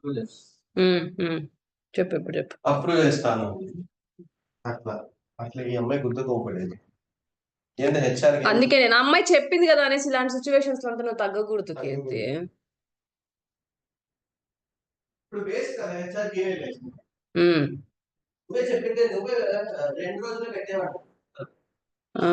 ఉమ్, ఉమ్. చెప్పు ఇప్పుడు చెప్పు. అప్రూవ్ చేస్తాను అట్లా అట్లా ఈ అమ్మాయి గుర్తుకోపడేది ఏంటి హెచ్ఆర్ అందుకే నేను అమ్మాయి చెప్పింది కదా అనేసి ఇలాంటి సిచ్యువేషన్స్ అంతా నువ్వు తగ్గకూడదు కీర్తి. ఇప్పుడు బేస్ కదా హెచ్ఆర్ ఉమ్. నువ్వే చెప్పింటే నువ్వే 2 రోజులు పెట్టేవాడు. ఆ.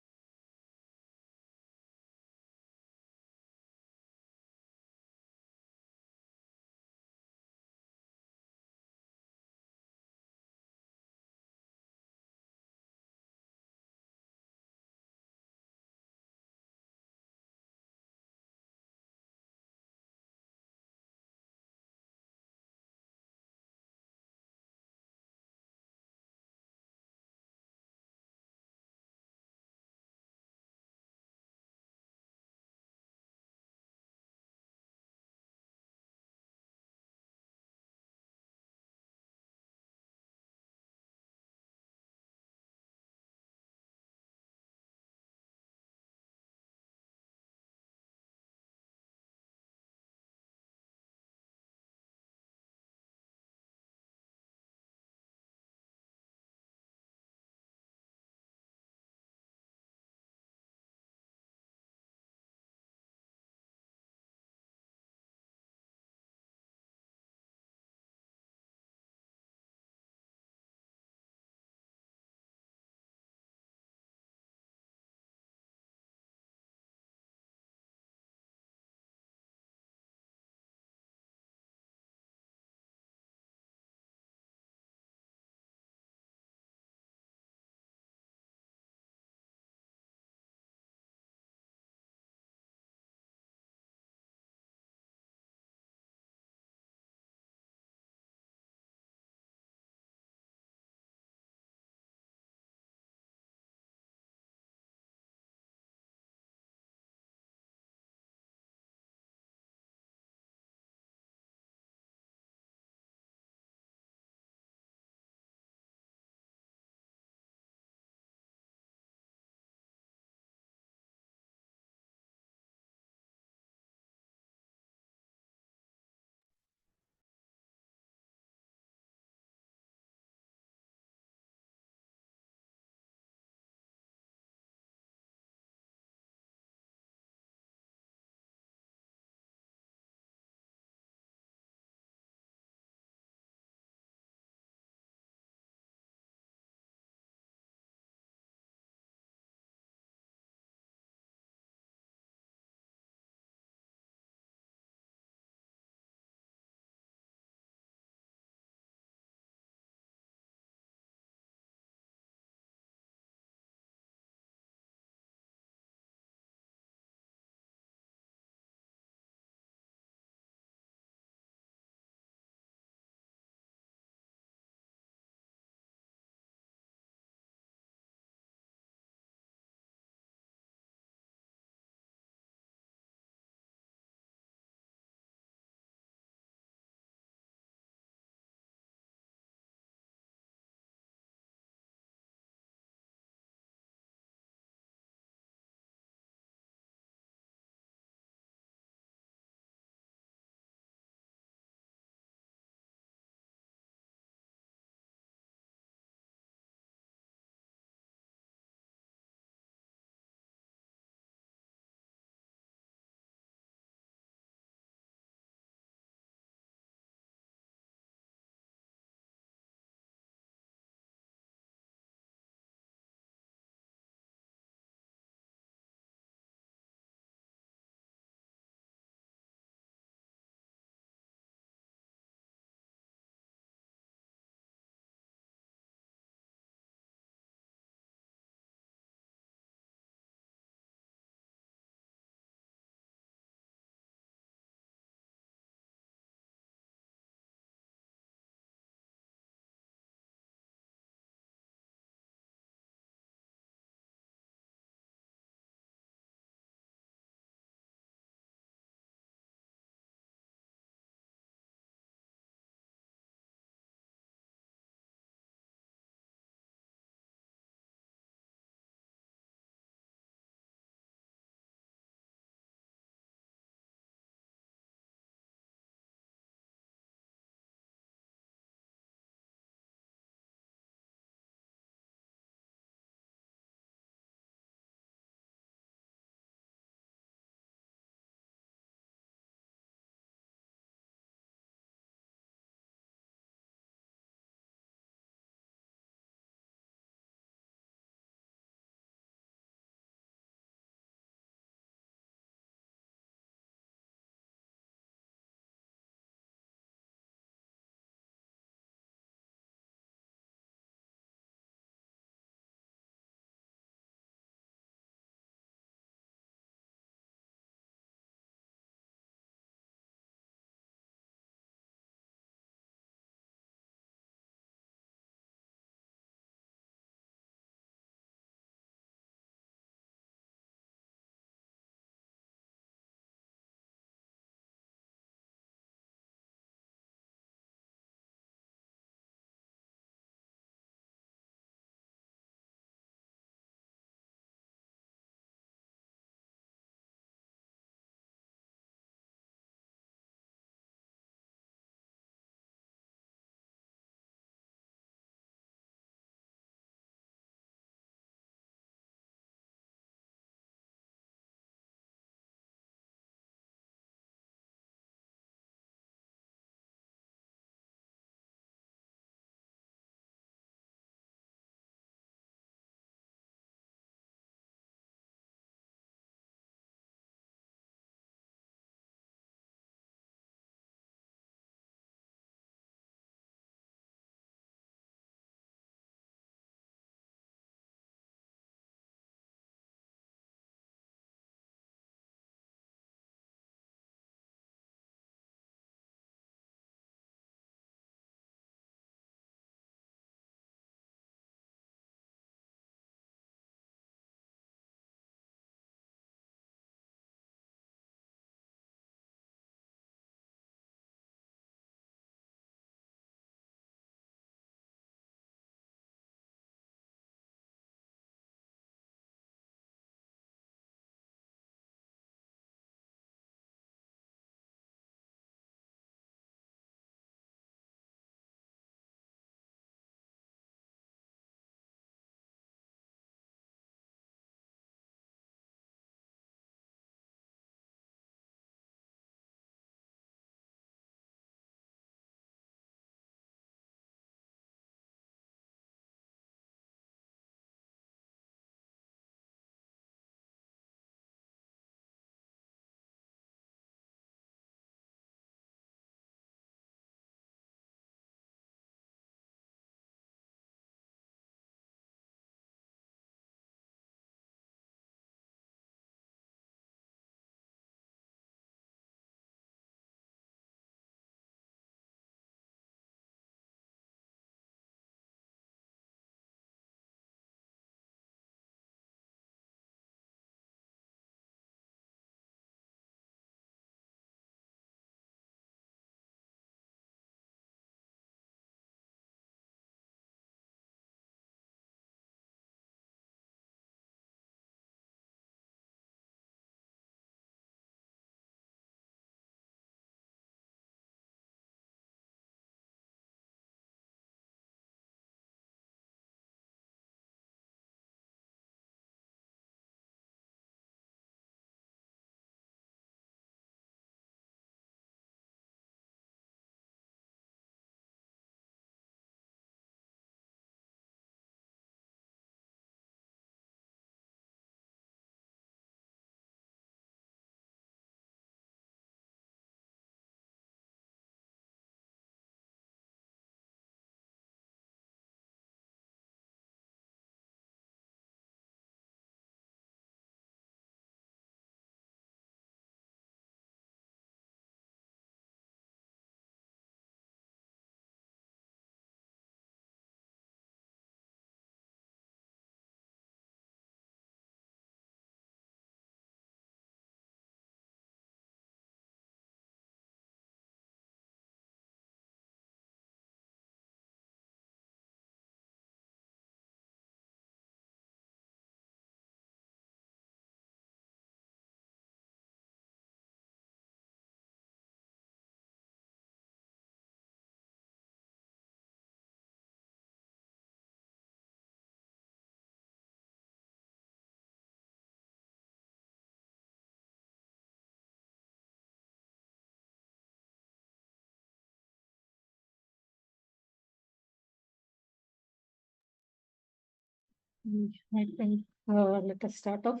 I think let us start off.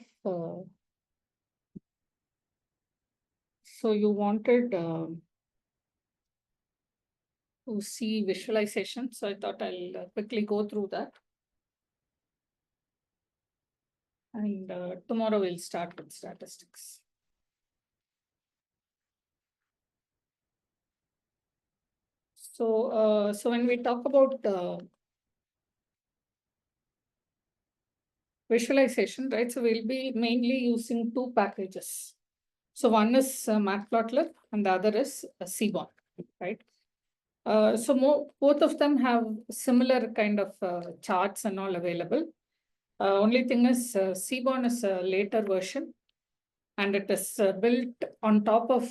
So you wanted to see visualization. So I thought I'll quickly go through that. And tomorrow we'll start with statistics. So when we talk about visualization, right? So we'll be mainly using two packages. So one is matplotlib and the other is Seaborn, right? So both of them have similar kind of charts and all available. Only thing is Seaborn is a later version and it is built on top of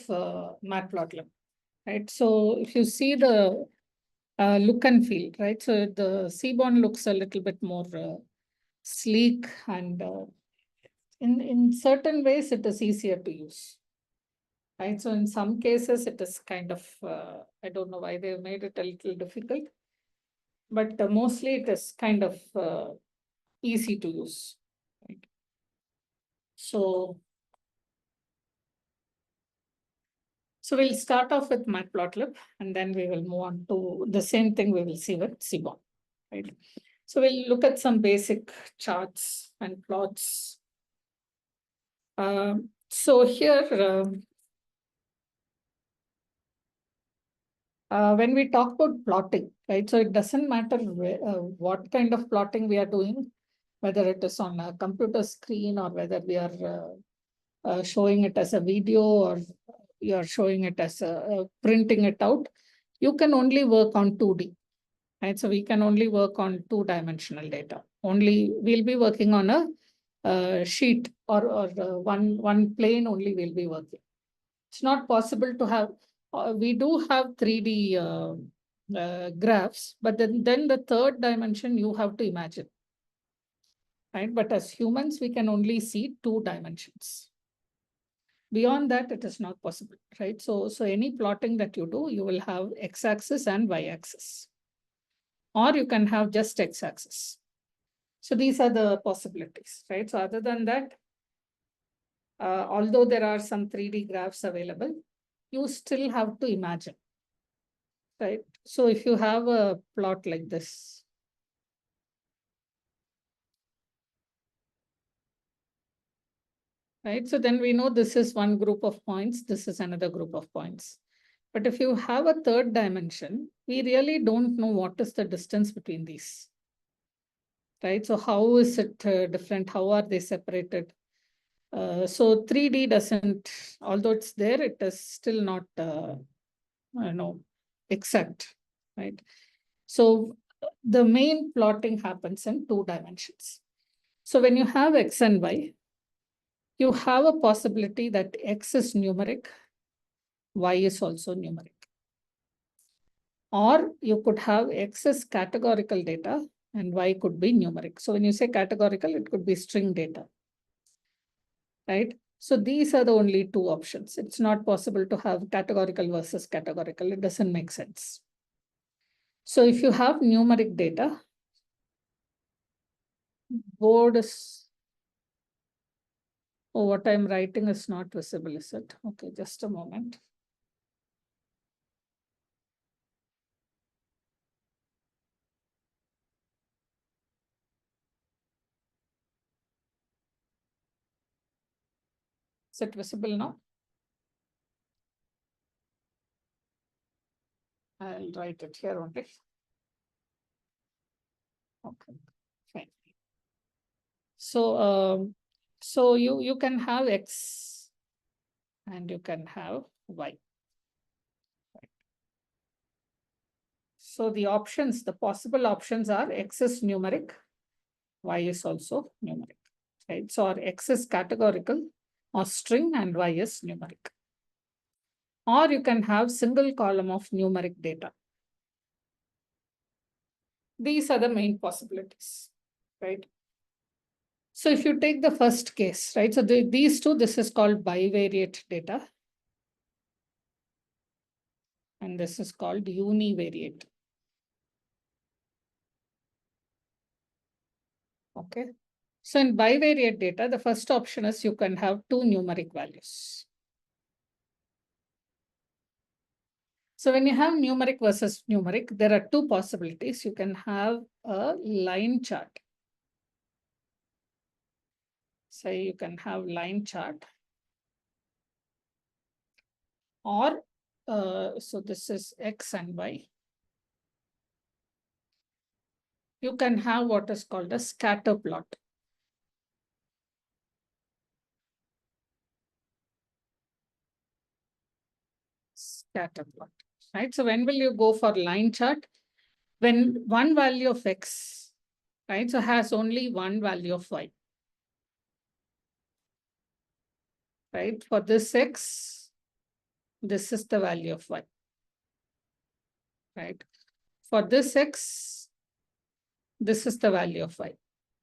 matplotlib, right? So if you see the look and feel, right? So the Seaborn looks a little bit more sleek and in certain ways it is easier to use. Right, so in some cases it is kind of, I don't know why they made it a little difficult, but mostly it is kind of easy to use. Right? So we'll start off with matplotlib and then we will move on to the same thing we will see with Seaborn. Right? So we'll look at some basic charts and plots. So here, when we talk about plotting, right? So it doesn't matter what kind of plotting we are doing, whether it is on a computer screen or whether we are showing it as a video or you are showing it as printing it out. You can only work on 2D, right? So we can only work on two-dimensional data. Only we'll be working on a sheet or one plane only we'll be working. It's not possible to have, we do have 3D graphs, but then the third dimension you have to imagine, right? But as humans, we can only see 2 dimensions. Beyond that, it is not possible, right? So any plotting that you do, you will have x-axis and y-axis, or you can have just x-axis. So these are the possibilities, right? So other than that, although there are some 3D graphs available, you still have to imagine, right? So if you have a plot like this, right? So then we know this is one group of points, this is another group of points. But if you have a third dimension, we really don't know what is the distance between these, right? So how is it different? How are they separated? So 3D doesn't, although it's there, it is still not, exact, right? So the main plotting happens in 2 dimensions. So when you have x and y, you have a possibility that x is numeric, y is also numeric. Or you could have x as categorical data and y could be numeric. So when you say categorical, it could be string data, right? So these are the only 2 options. It's not possible to have categorical versus categorical. It doesn't make sense. So if you have numeric data, board is, oh, what I'm writing is not visible, is it? Okay, just a moment. Is it visible now? I'll write it here only. Okay, fine. So you can have x and you can have y. So the options, the possible options are x is numeric, y is also numeric, right? So our x is categorical or string and y is numeric. Or you can have single column of numeric data. These are the main possibilities, right? So if you take the first case, right? So these two, this is called bivariate data. And this is called univariate. Okay. So in bivariate data, the first option is you can have two numeric values. So when you have numeric versus numeric, there are two possibilities. You can have a line chart. So you can have line chart, or so this is X and Y. You can have what is called a scatter plot. Scatter plot, right? So when will you go for line chart? When one value of X, right, so has only one value of Y, right? For this X, this is the value of Y, right? For this X, this is the value of Y.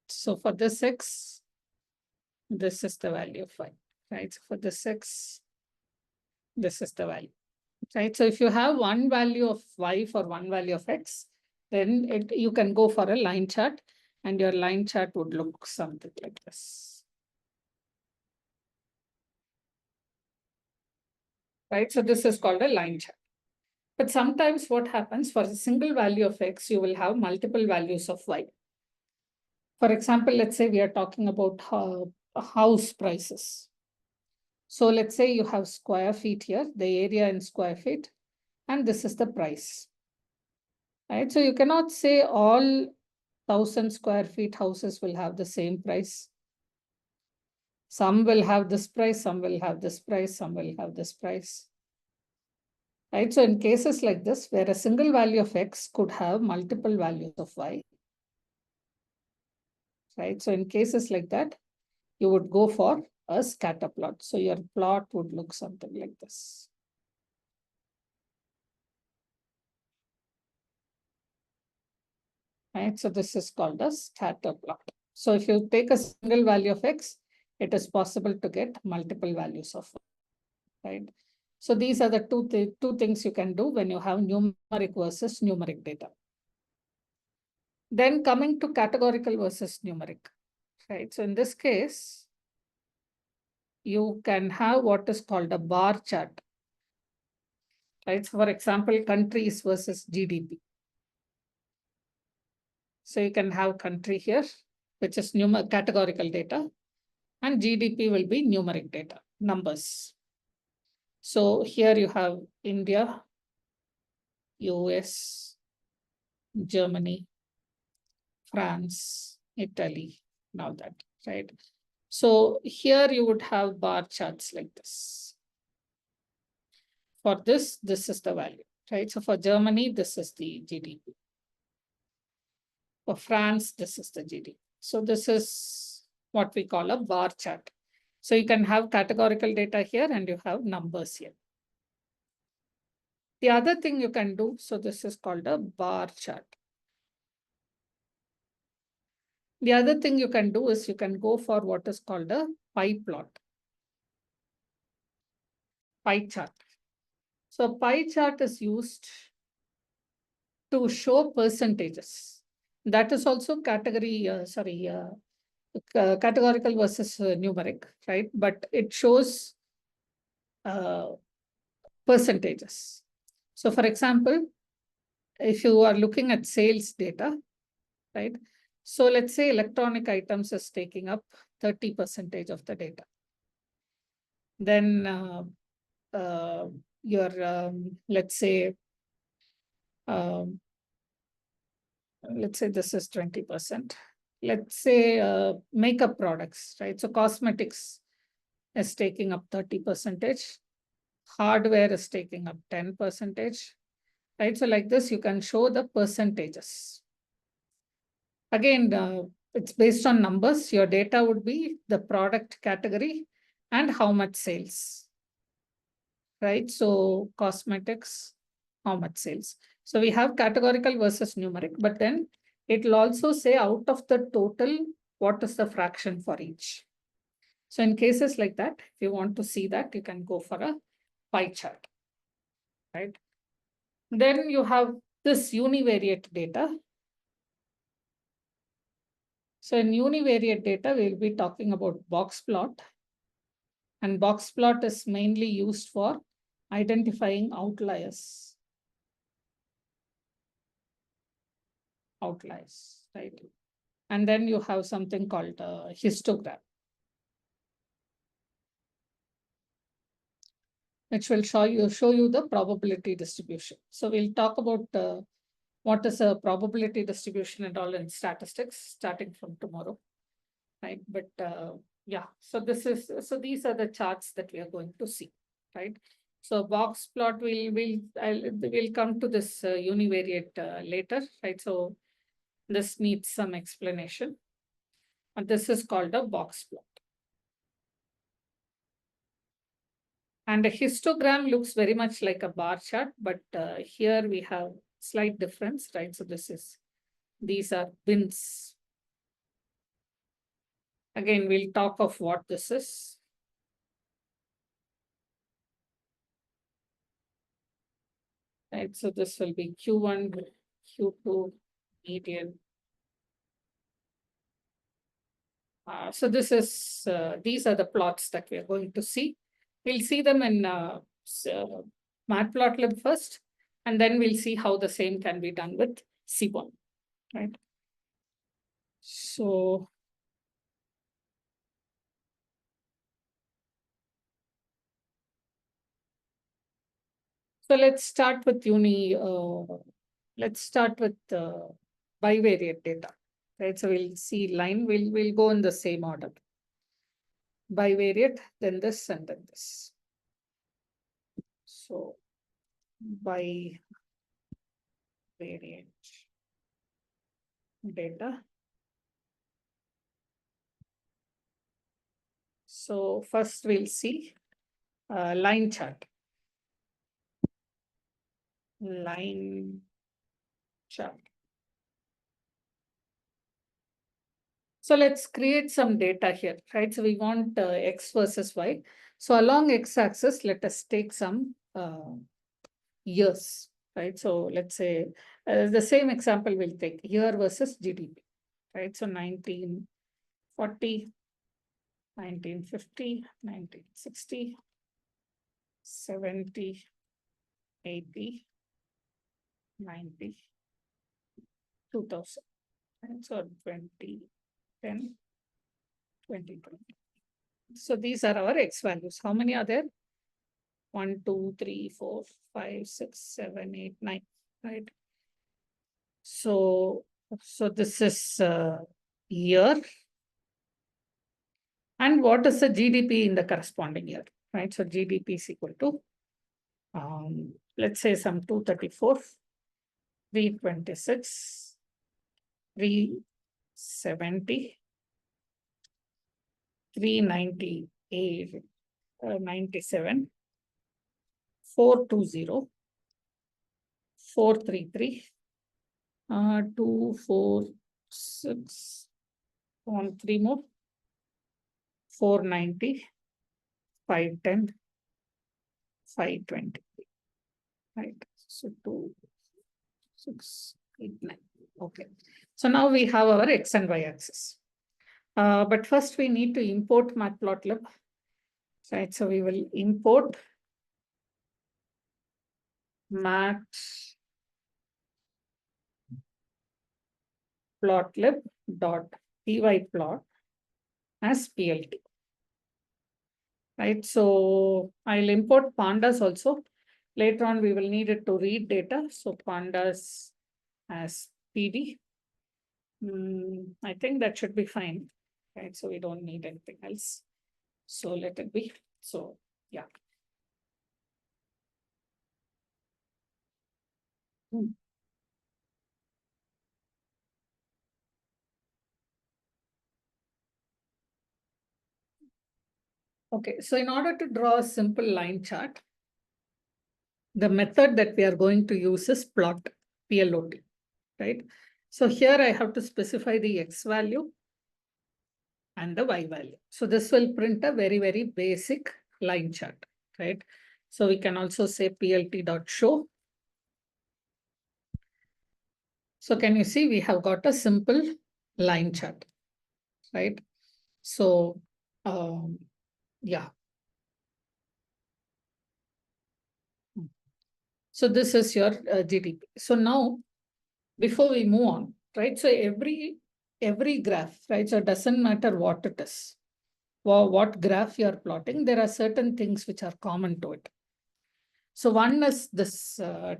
So for this X, this is the value of Y, right? So for this X, this is the value, right? So if you have one value of Y for one value of X, then you can go for a line chart, and your line chart would look something like this. Right, so this is called a line chart. But sometimes what happens, for a single value of X, you will have multiple values of Y. For example, let's say we are talking about house prices. So let's say you have square feet here, the area in square feet, and this is the price. Right, so you cannot say all 1,000 square feet houses will have the same price. Some will have this price, some will have this price, some will have this price. Right, so in cases like this, where a single value of X could have multiple values of Y, right? So in cases like that, you would go for a scatter plot. So your plot would look something like this. Right, so this is called a scatter plot. So if you take a single value of X, it is possible to get multiple values of Y, right? So these are the two things you can do when you have numeric versus numeric data. Then coming to categorical versus numeric, right? So in this case, you can have what is called a bar chart, right? So for example, countries versus GDP. So you can have country here, which is categorical data, and GDP will be numeric data, numbers. So here you have India, US, Germany, France, Italy, now that, right? So here you would have bar charts like this. For this is the value, right? So for Germany, this is the GDP. For France, this is the GDP. So this is what we call a bar chart. So you can have categorical data here and you have numbers here. The other thing you can do, so this is called a bar chart. The other thing you can do is you can go for what is called a pie plot. Pie chart. So pie chart is used to show percentages. That is also categorical versus numeric, right? But it shows percentages. So for example, if you are looking at sales data, right? So let's say electronic items is taking up 30% of the data. Then let's say this is 20%. Let's say makeup products, right? So cosmetics is taking up 30%. Hardware is taking up 10%, right? So like this, you can show the percentages. Again, it's based on numbers. Your data would be the product category and how much sales, right? So cosmetics, how much sales. So we have categorical versus numeric, but then it will also say out of the total, what is the fraction for each. So in cases like that, if you want to see that, you can go for a pie chart, right? Then you have this univariate data. So in univariate data, we'll be talking about box plot. And box plot is mainly used for identifying outliers. Outliers, right? And then you have something called a histogram, which will show you the probability distribution. So we'll talk about what is a probability distribution and all in statistics starting from tomorrow, right? But yeah, so these are the charts that we are going to see, right? So box plot we'll come to this univariate later, right? So this needs some explanation, and this is called a box plot. And a histogram looks very much like a bar chart, but here we have slight difference, right? So these are bins. Again, we'll talk of what this is. Right, so this will be Q1, Q2, median. So these are the plots that we are going to see. We'll see them in matplotlib first, and then we'll see how the same can be done with C1, right? So let's start with let's start with bivariate data, right? So we'll see line, we'll go in the same order. Bivariate, then this, and then this. So bivariate data. So first we'll see line chart. Line chart. So let's create some data here, right? So we want X versus Y. So along X-axis, let us take some years, right? So let's say the same example we'll take year versus GDP, right? So 1940, 1950, 1960, 70, 80, 90, 2000, right? So 2010, 2020. So these are our X values. How many are there? 1, 2, 3, 4, 5, 6, 7, 8, 9, right? So this is year. And what is the GDP in the corresponding year, right? So GDP is equal to, let's say some 234, 326, 370, 398, 97, 420, 433, 246, 3 more, 490, 510, 520, right? So 2, 6, 8, 9. Okay. So now we have our X and Y axis. But first we need to import matplotlib, right? So we will import matplotlib.pyplot as PLT. Right, so I'll import pandas also. Later on, we will need it to read data. So pandas as PD. I think that should be fine. Right, so we don't need anything else. So let it be. So yeah. Okay, so in order to draw a simple line chart, the method that we are going to use is plot, PLOT, right? So here I have to specify the X value and the Y value. So this will print a very, very basic line chart, right? So we can also say plt.show. So can you see we have got a simple line chart, right? So, yeah. So this is your GDP. So now, before we move on, right? So every graph, right? So it doesn't matter what it is, or what graph you're plotting, there are certain things which are common to it. So one is this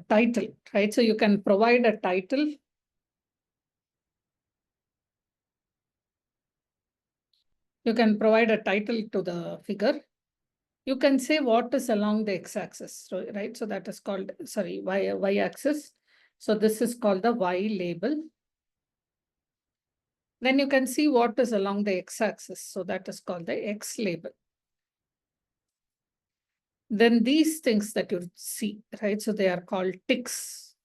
title, right? So you can provide a title. You can provide a title to the figure. You can say what is along the x-axis, right? So that is called, sorry, y-axis. So this is called the y label. Then you can see what is along the x-axis. So that is called the x label. Then these things that you see, right? So they are called ticks.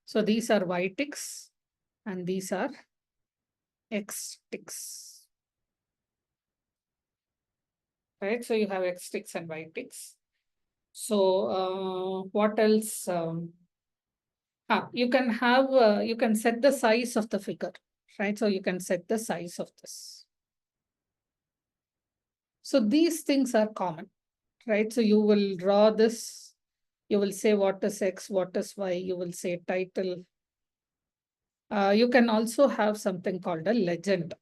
So these are y ticks and these are x ticks. Right? So you have x ticks and y ticks. So what else? You can set the size of the figure, right? So you can set the size of this. So these things are common, right? So you will draw this, you will say what is X, what is Y, you will say title. You can also have something called a legend,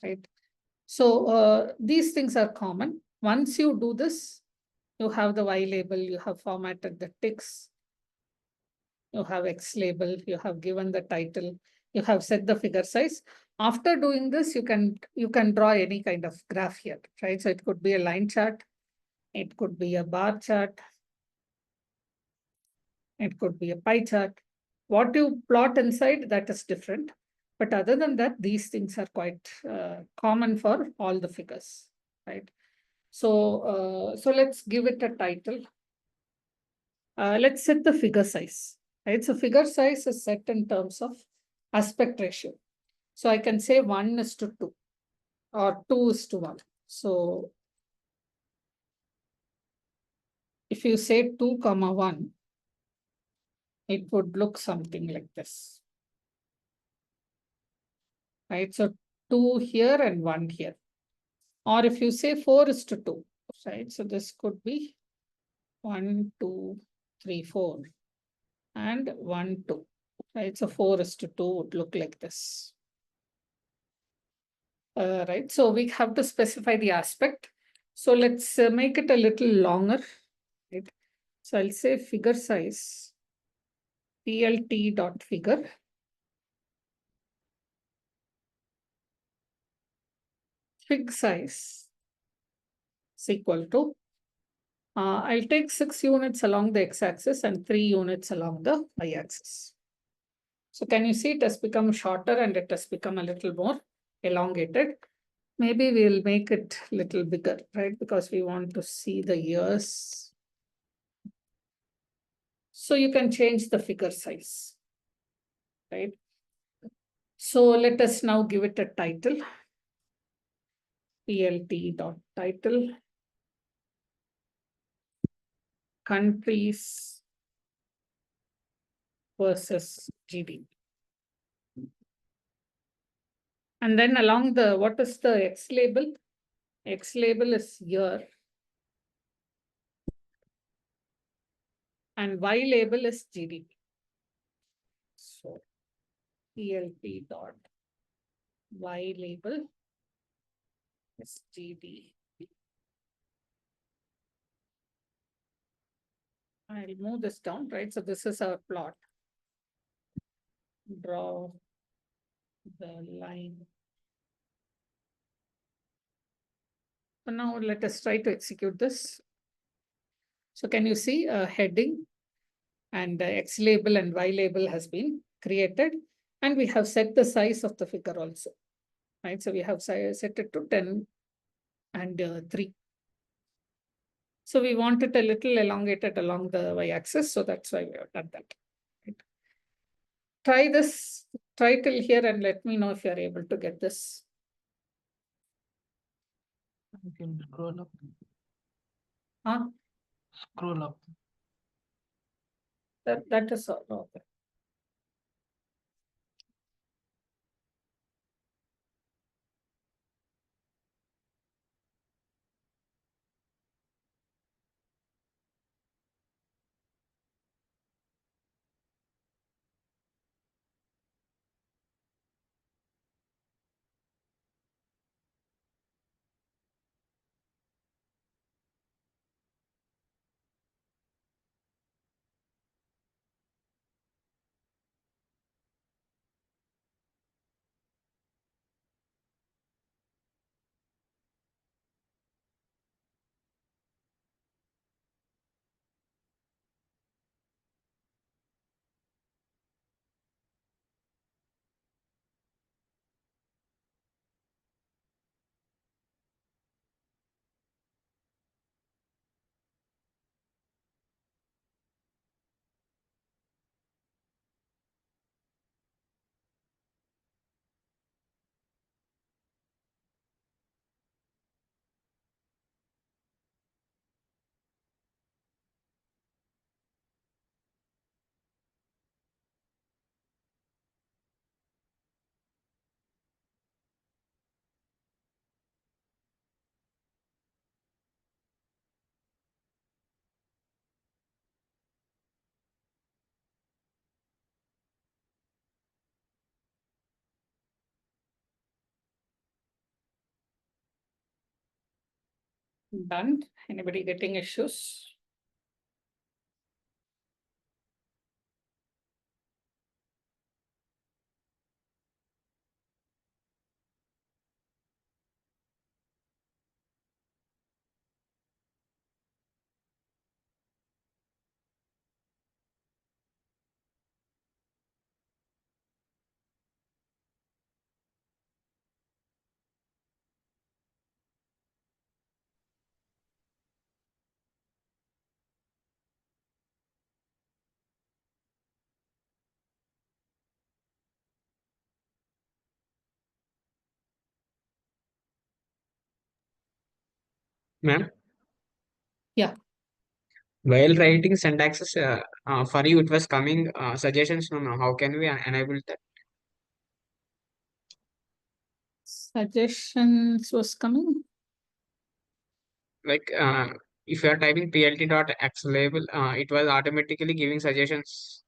right? So these things are common. Once you do this, you have the Y label, you have formatted the ticks, you have X label, you have given the title, you have set the figure size. After doing this, you can draw any kind of graph here, right? So it could be a line chart, it could be a bar chart, it could be a pie chart. What you plot inside, that is different. But other than that, these things are quite common for all the figures, right? So let's give it a title. Let's set the figure size, right? So figure size is set in terms of aspect ratio. So I can say 1:2 or 2:1. So if you say 2:1, it would look something like this, right? So 2 here and 1 here. Or if you say 4:2, right? So this could be 1, 2, 3, 4 and 1, 2, right? So 4:2 would look like this. Right, so we have to specify the aspect. So let's make it a little longer, right? So I'll say figure size, plt.figure. Fig size is equal to, I'll take 6 units along the x-axis and 3 units along the y-axis. So can you see it has become shorter and it has become a little more elongated? Maybe we'll make it a little bigger, right? Because we want to see the years. So you can change the figure size, right? So let us now give it a title. plt.title. Countries versus GDP. And then along the, what is the X label? X label is year. And Y label is GDP. So plt dot Y label is GDP. I'll move this down, right? So this is our plot. Draw the line. So now let us try to execute this. So can you see a heading and X label and Y label has been created, and we have set the size of the figure also, right? So we have set it to 10 and 3. So we want it a little elongated along the y-axis, so that's why we have done that. Right? Try this, try till here and let me know if you're able to get this. You can scroll up. Huh? Scroll up. That is all. Okay. Done. Anybody getting issues? Ma'am, Yeah. while writing syntaxes, for you it was coming suggestions. No, how can we enable that? Suggestions was coming. Like if you are typing plt.x label, it was automatically giving suggestions.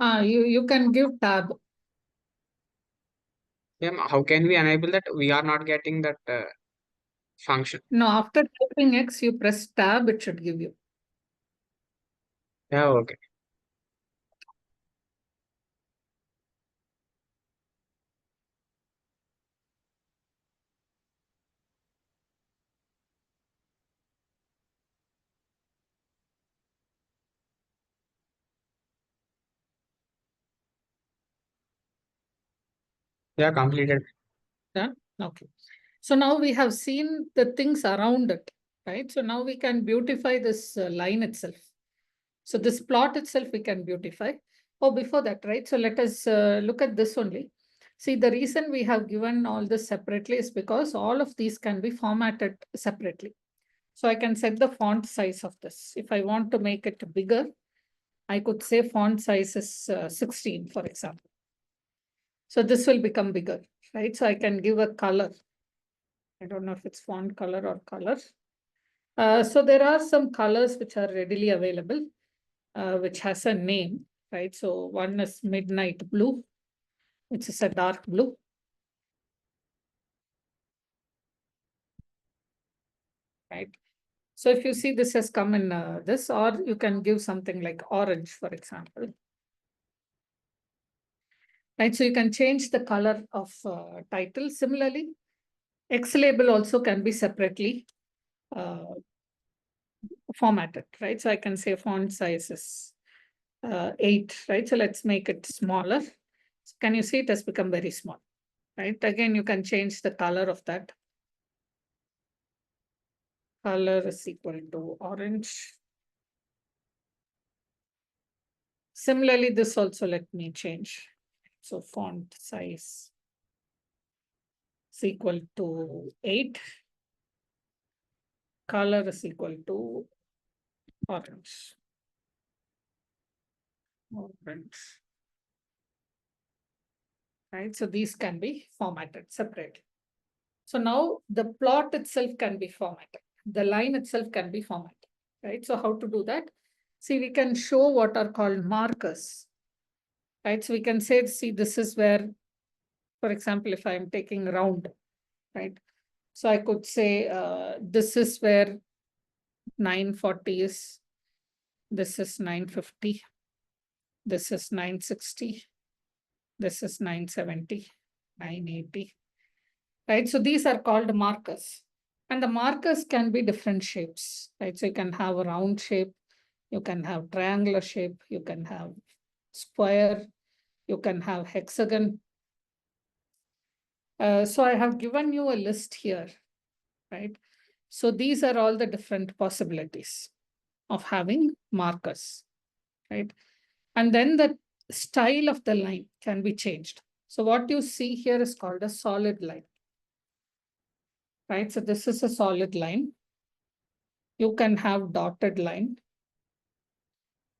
You can give tab. Yeah, how can we enable that? We are not getting that function. No, after typing X, you press tab, it should give you. Yeah, okay. Yeah, completed. Done. Okay. So now we have seen the things around it, right? So now we can beautify this line itself. So this plot itself we can beautify. Oh, before that, right? So let us look at this only. See, the reason we have given all this separately is because all of these can be formatted separately. So I can set the font size of this. If I want to make it bigger, I could say font size is 16, for example. So this will become bigger, right? So I can give a color. I don't know if it's font color or color. So there are some colors which are readily available, which has a name, right? So one is midnight blue, which is a dark blue. Right. So if you see this has come in this, or you can give something like orange, for example. Right. So you can change the color of title. Similarly, X label also can be separately formatted, right? So I can say font size is 8, right? So let's make it smaller. So can you see it has become very small, right? Again, you can change the color of that. Color is equal to orange. Similarly, this also let me change. So font size is equal to 8. Color is equal to orange. Orange. Right, so these can be formatted separately. So now the plot itself can be formatted. The line itself can be formatted, right? So how to do that? See, we can show what are called markers, right? So we can say, see, this is where, for example, if I'm taking round, right? So I could say this is where 940 is, this is 950, this is 960, this is 970, 980, right? So these are called markers. And the markers can be different shapes, right? So you can have a round shape, you can have triangular shape, you can have square, you can have hexagon. So I have given you a list here, right? So these are all the different possibilities of having markers, right? And then the style of the line can be changed. So what you see here is called a solid line, right? So this is a solid line. You can have dotted line.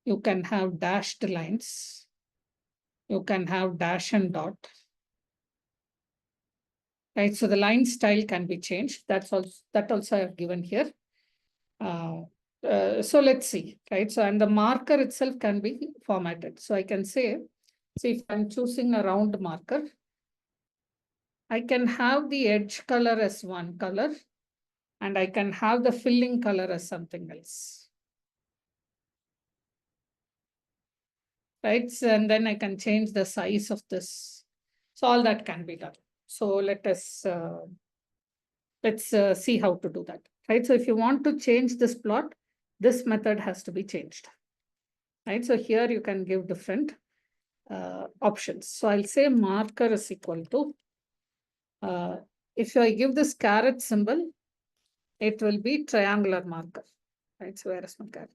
You can have dashed lines. You can have dash and dot. Right, so the line style can be changed. That also I have given here. So let's see, right? So and the marker itself can be formatted. So I can say, see if I'm choosing a round marker, I can have the edge color as one color And I can have the filling color as something else. Right, and then I can change the size of this. So all that can be done. So let's see how to do that. Right, so if you want to change this plot, this method has to be changed. Right, so here you can give different options. So I'll say marker is equal to, if I give this caret symbol, it will be triangular marker. Right, so where is my caret?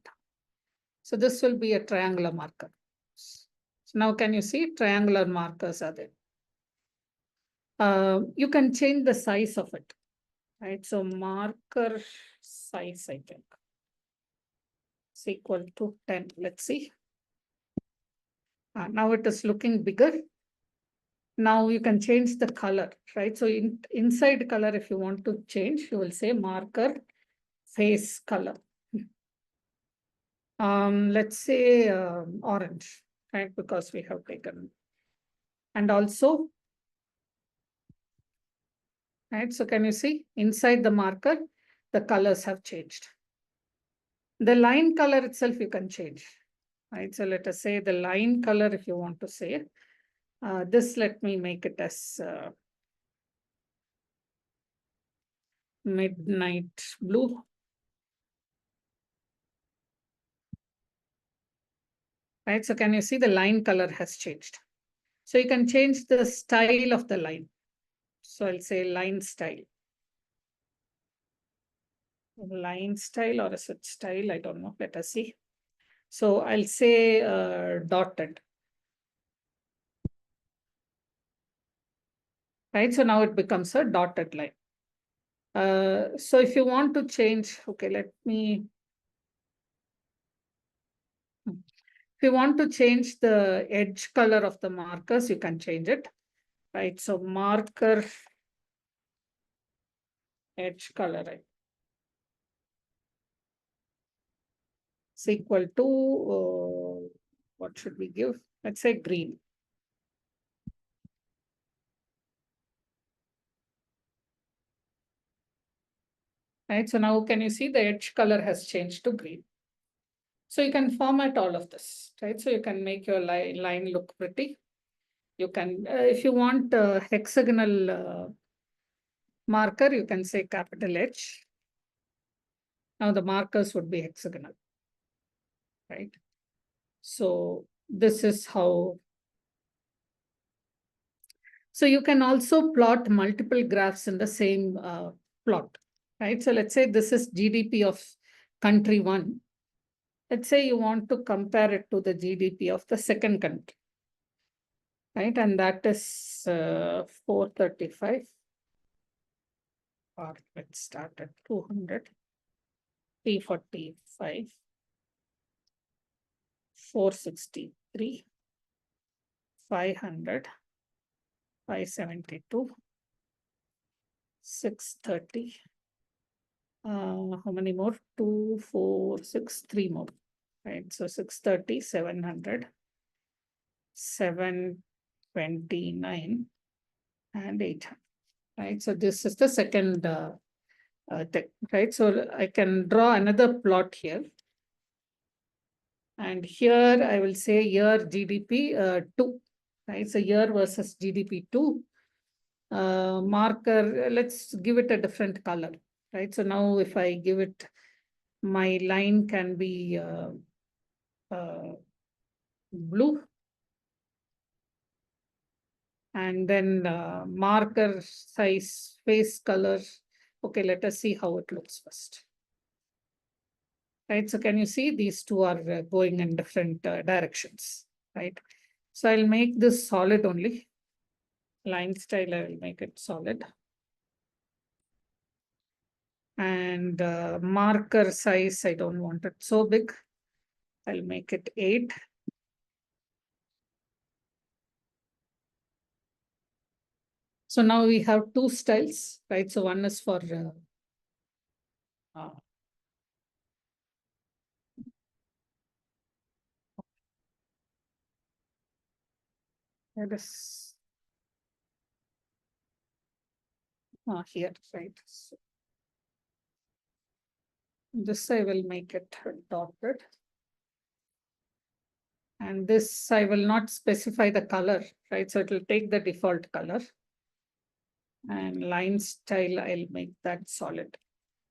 So this will be a triangular marker. So now can you see triangular markers are there? You can change the size of it, right? So marker size, I think, is equal to 10. Let's see. Now it is looking bigger. Now you can change the color, right? So inside color, if you want to change, you will say marker face color. Let's say orange, right? Because we have taken. And also, right? So can you see inside the marker, the colors have changed. The line color itself you can change, right? So let us say the line color, if you want to say, this, let me make it as midnight blue. Right, so can you see the line color has changed? So you can change the style of the line. So I'll say line style. Line style, or is it style? I don't know. Let us see. So I'll say dotted. Right, so now it becomes a dotted line. So if you want to change, okay, let me. If you want to change the edge color of the markers, you can change it, right? So marker edge color, right? Is equal to, what should we give? Let's say green. Right, so now can you see the edge color has changed to green? So you can format all of this, right? So you can make your line look pretty. You can, if you want hexagonal marker, you can say capital H. Now the markers would be hexagonal, right? So this is how. So you can also plot multiple graphs in the same plot, right? So let's say this is GDP of country 1. Let's say you want to compare it to the GDP of the second country, right? And that is 435. Or let's start at 200, 345, 463, 500, 572, 630. How many more? 2, 4, 6, 3 more. Right. So 630, 700, 729, and 800. Right. So this is the second thing. Right. So I can draw another plot here. And here I will say year GDP 2. Right. So year versus GDP 2. Marker, let's give it a different color. Right. So now if I give it, my line can be blue. And then marker size, face color. Okay, let us see how it looks first. Right, so can you see these two are going in different directions, right? So I'll make this solid only. Line style, I will make it solid. And marker size, I don't want it so big. I'll make it 8. So now we have two styles, right? So one is for that is here, right? So This I will make it dotted. And this I will not specify the color, right? So it will take the default color. And line style, I'll make that solid.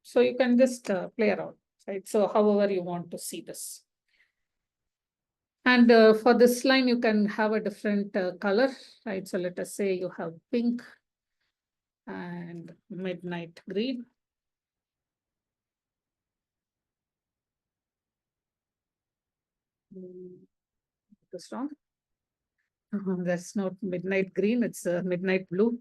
So you can just play around, right? So however you want to see this. And for this line, you can have a different color, right? So let us say you have pink and midnight green. This wrong. That's not midnight green, it's midnight blue.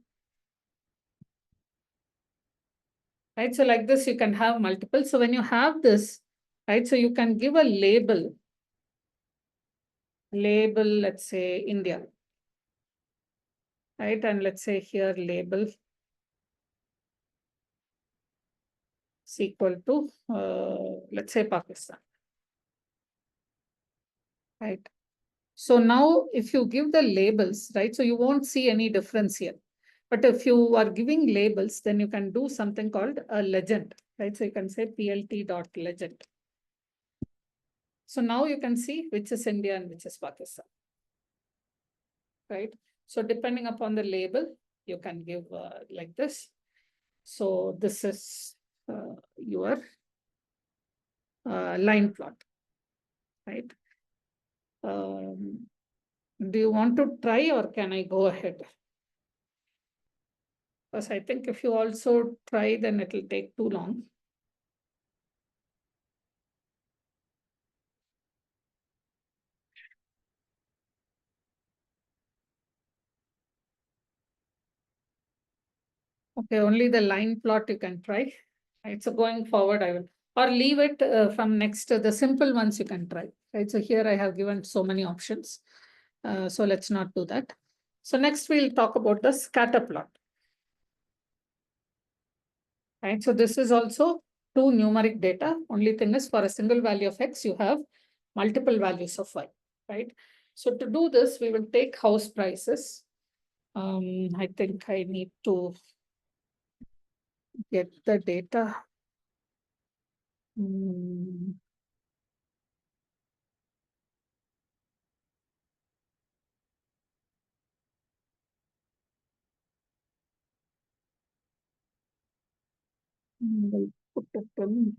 Right, so like this, you can have multiple. So when you have this, right, so you can give a label, let's say India, right? And let's say here label is equal to, let's say Pakistan, right? So now if you give the labels, right, so you won't see any difference here. But if you are giving labels, then you can do something called a legend, right? So you can say plt.legend. So now you can see which is India and which is Pakistan, right? So depending upon the label, you can give like this. So this is your line plot, right? Do you want to try or can I go ahead? Because I think if you also try, then it will take too long. Okay, only the line plot you can try. Right, so going forward, I will, or leave it from next to the simple ones you can try. Right, so here I have given so many options. So let's not do that. So next we'll talk about the scatter plot. Right, so this is also two numeric data. Only thing is for a single value of X, you have multiple values of Y, right? So to do this, we will take house prices. I think I need to get the data. We'll put it in.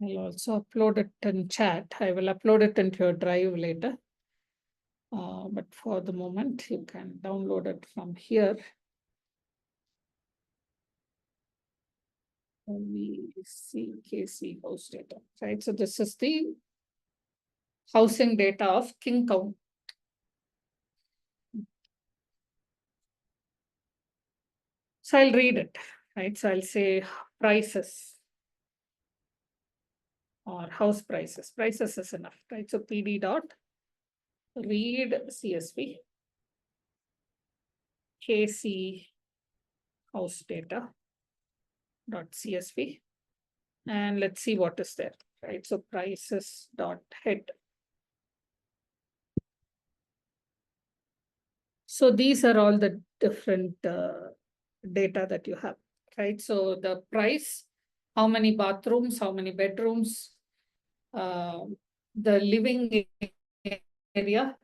I'll also upload it in chat. I will upload it into your drive later. But for the moment, you can download it from here. We see KC house data, right? So this is the housing data of King County. So I'll read it, right? So I'll say prices or house prices. Prices is enough, right? So PD dot read CSV KC house data dot CSV. And let's see what is there, right? So prices dot head. So these are all the different data that you have, right? So the price, how many bathrooms, how many bedrooms, the living area,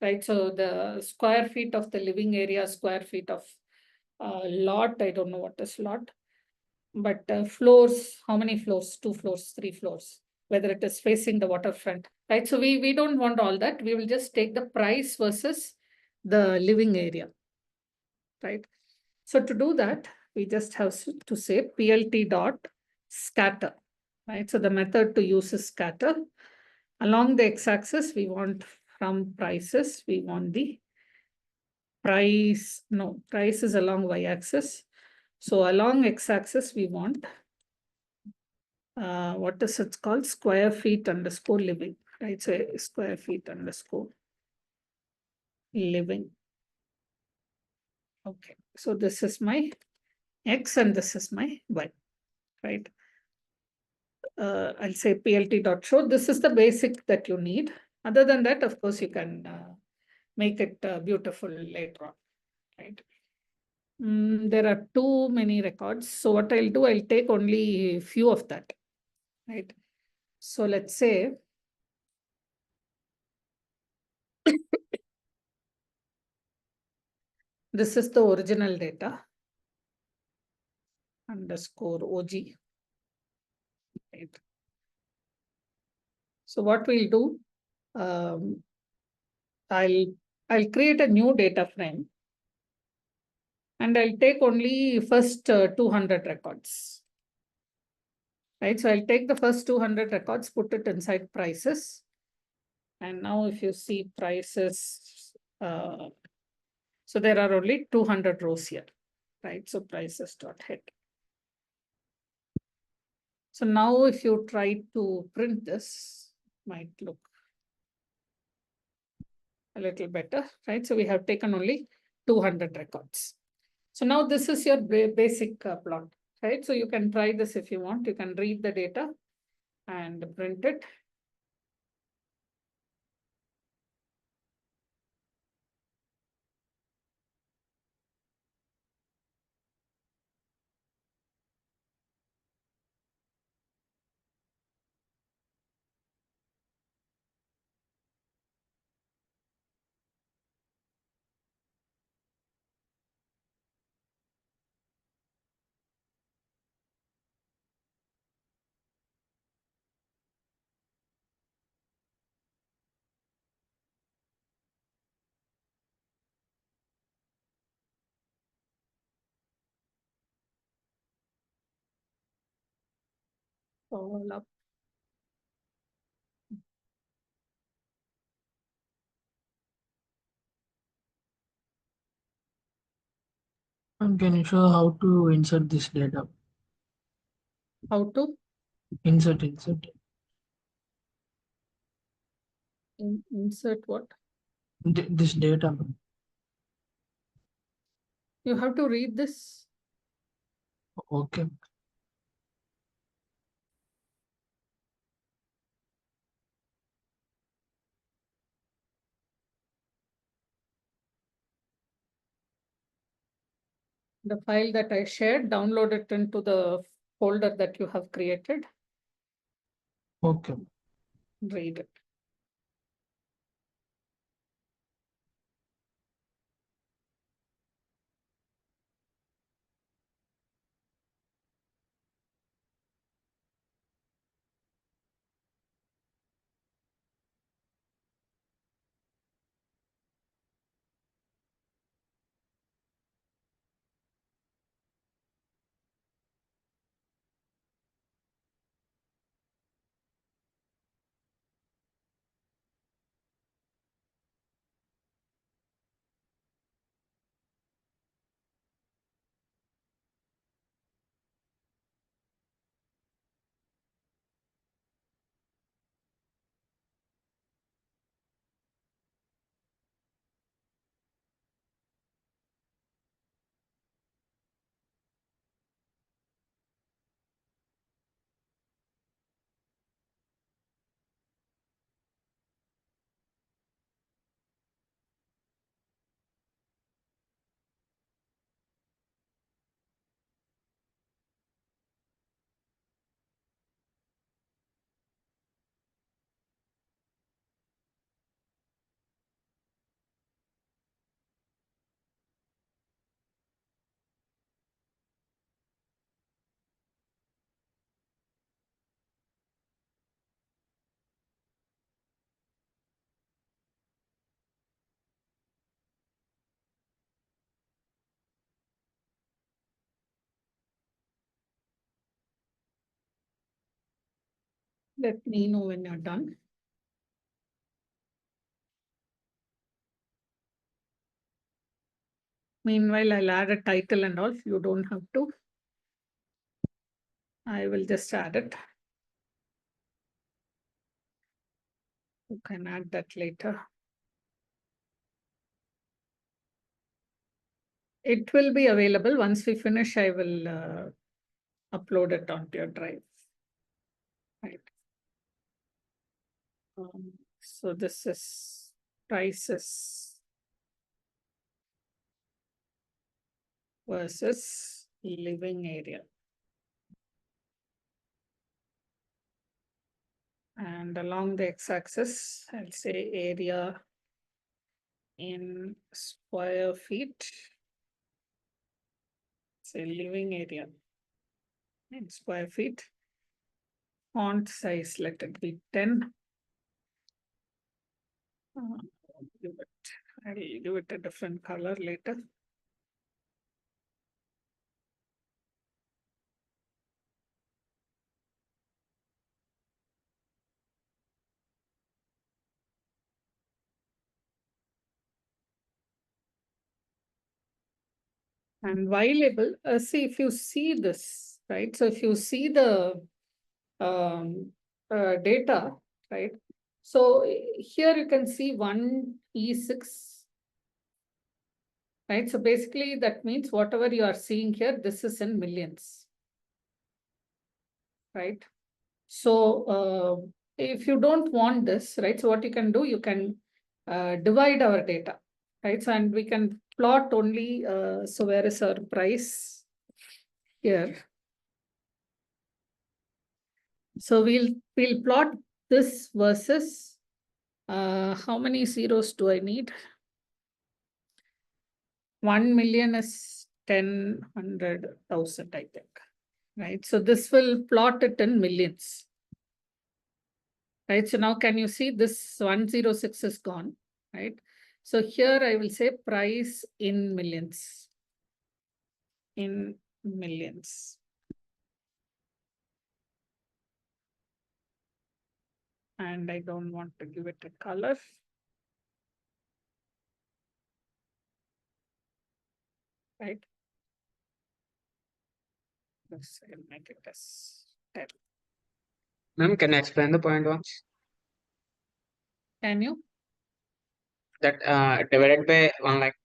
right? So the square feet of the living area, square feet of lot, I don't know what is lot, but floors, how many floors, 2 floors, 3 floors, whether it is facing the waterfront, right? So we don't want all that. We will just take the price versus the living area, right? So to do that, we just have to say plt dot scatter, right? So the method to use is scatter. Along the x-axis, we want from prices, we want the price, no, price is along y-axis. So along x-axis, we want, what is it called? Square feet underscore living, right? So square feet underscore living. Okay, so this is my X and this is my Y, right? I'll say plt.show. This is the basic that you need. Other than that, of course, you can make it beautiful later on, right? There are too many records. So what I'll do, I'll take only few of that, right? So let's say this is the original data underscore OG, right? So what we'll do, I'll create a new data frame and I'll take only first 200 records, right? So I'll take the first 200 records, put it inside prices. And now if you see prices, so there are only 200 rows here, right? So prices dot head. So now if you try to print this, might look a little better, right? So we have taken only 200 records. So now this is your basic plot, right? So you can try this if you want. You can read the data and print it. All up. And can you show how to insert this data? How to Insert insert what? this data. You have to read this. Okay. The file that I shared, download it into the folder that you have created. Okay. Read it. Let me know when you're done. Meanwhile, I'll add a title and all. You don't have to. I will just add it. You can add that later. It will be available. Once we finish, I will upload it onto your drive. Right. So this is prices versus living area. And along the x-axis, I'll say area in square feet. Say living area in square feet. Font size, let it be 10. I'll give it a different color later. And Y label, see if you see this, right? So if you see the data, right? So here you can see 1E6, right? So basically that means whatever you are seeing here, this is in millions, right? So if you don't want this, right? So what you can do, you can divide our data, right? So and we can plot only, so where is our price here? So we'll plot this versus how many zeros do I need? 1 million is 10,000, I think, right? So this will plot it in millions, right? So now can you see this 106 is gone, right? So here I will say price in millions, in millions. And I don't want to give it a color. Right? Let's make it as 10. Ma'am, can I explain the point once? Can you? That divided by 1 lakh.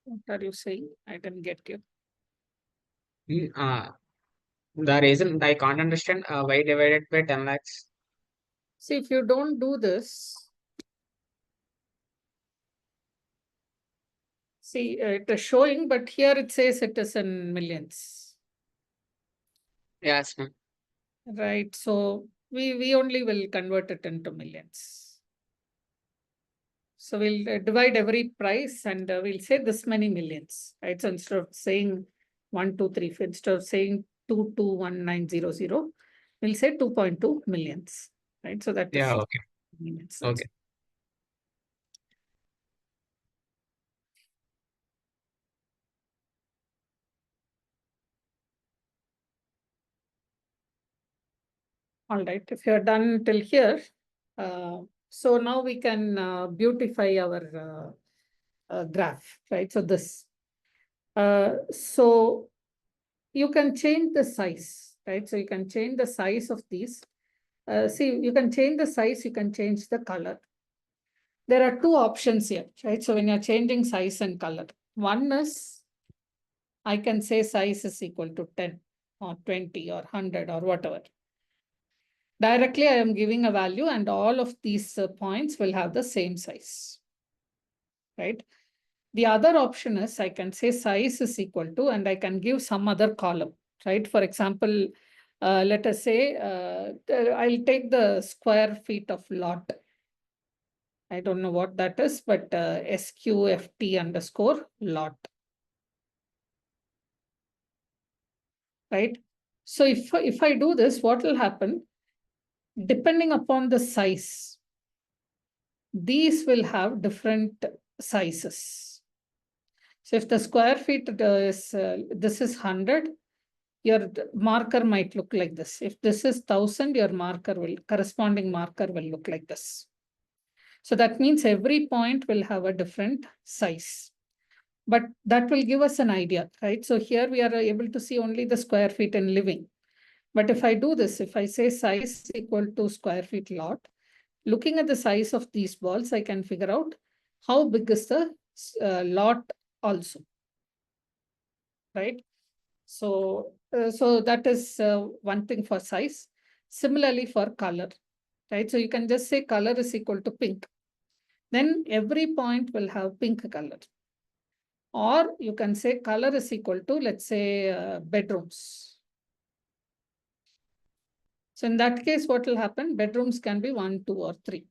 What are you saying? I didn't get you. The reason I can't understand why divided by 10 lakhs. See, if you don't do this, see, it is showing, but here it says it is in millions. Yes, ma'am. Right. So we only will convert it into millions. So we'll divide every price and we'll say this many millions, right? So instead of saying 1, 2, 3, instead of saying 221,900, we'll say 2.2 millions, right? So that is Yeah, okay. millions. Okay. All right, if you're done till here, so now we can beautify our graph, right? So this, so you can change the size, right? So you can change the size of these. See, you can change the size, you can change the color. There are two options here, right? So when you're changing size and color, one is I can say size is equal to 10 or 20 or 100 or whatever. Directly, I am giving a value and all of these points will have the same size, right? The other option is I can say size is equal to, and I can give some other column, right? For example, let us say, I'll take the square feet of lot. I don't know what that is, but SQFT underscore lot, right? So if I do this, what will happen? Depending upon the size, these will have different sizes. So if the square feet is, this is 100, your marker might look like this. If this is 1,000, your corresponding marker will look like this. So that means every point will have a different size. But that will give us an idea, right? So here we are able to see only the square feet in living. But if I do this, if I say size equal to square feet lot, looking at the size of these balls, I can figure out how big is the lot also, right? So, so that is one thing for size. Similarly for color. right? So you can just say color is equal to pink. Then every point will have pink color. Or you can say color is equal to, let's say, bedrooms. So in that case, what will happen? Bedrooms can be 1, 2, or 3.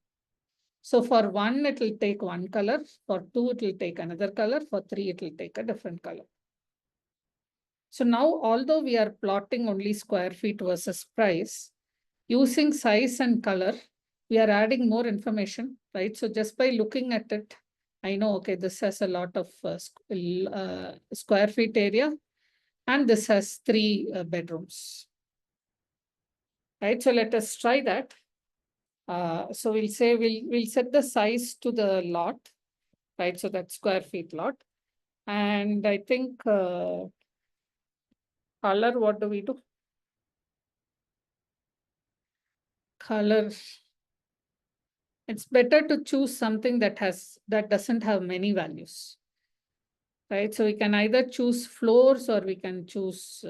So for 1, it will take one color. For 2, it will take another color. For 3, it will take a different color. So now, although we are plotting only square feet versus price, using size and color, we are adding more information, right? So just by looking at it, I know, okay, this has a lot of square feet area, and this has 3 bedrooms, right? So let us try that. So we'll say we'll set the size to the lot, right? So that's square feet lot. And I think color, what do we do? Color. It's better to choose something that doesn't have many values, right? So we can either choose floors or we can choose,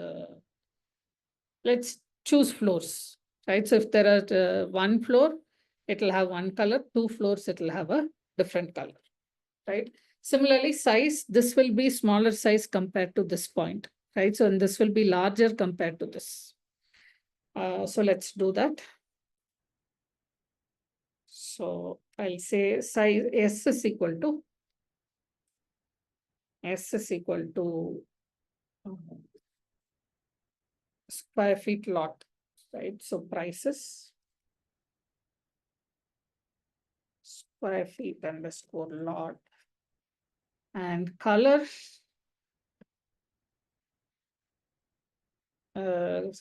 let's choose floors, right? So if there are 1 floor, it'll have 1 color, 2 floors, it'll have a different color, right? Similarly, size, this will be smaller size compared to this point, right? So and this will be larger compared to this. So let's do that. So I'll say size S is equal to square feet lot, right? So prices square feet underscore lot, and color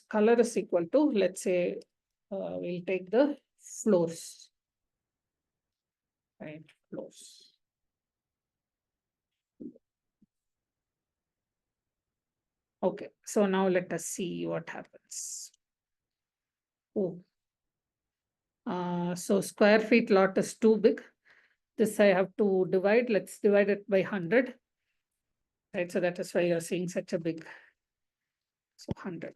color is equal to, let's say, we'll take the floors, right? Floors. Okay, so now let us see what happens. Oh, so square feet lot is too big. This I have to divide. Let's divide it by 100. Right, so that is why you're seeing such a big. So 100.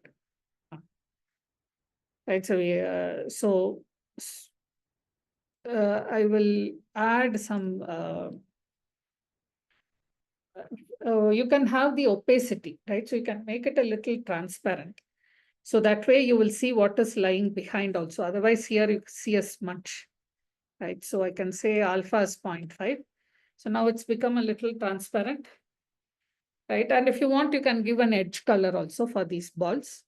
Right, so I will add some. You can have the opacity, right? So you can make it a little transparent. So that way you will see what is lying behind also. Otherwise, here you see a smudge, right? So I can say alpha is 0.5. So now it's become a little transparent, right? And if you want, you can give an edge color also for these balls.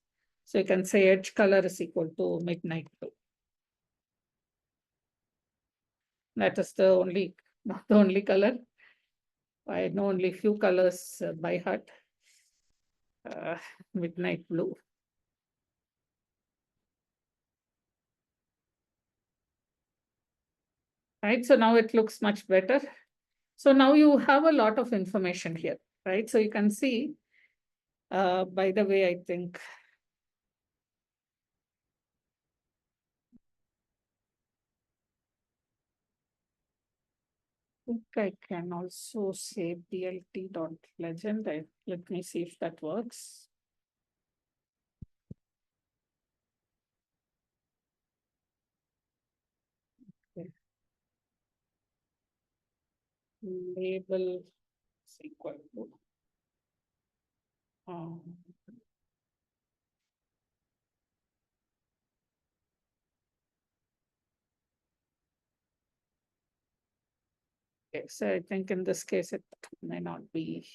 So you can say edge color is equal to midnight blue. That is not the only color. I know only few colors by heart. Midnight blue. Right, so now it looks much better. So now you have a lot of information here, right? So you can see, by the way, I think I can also say plt.legend. Let me see if that works. Okay. Label is equal to okay, so I think in this case it may not be.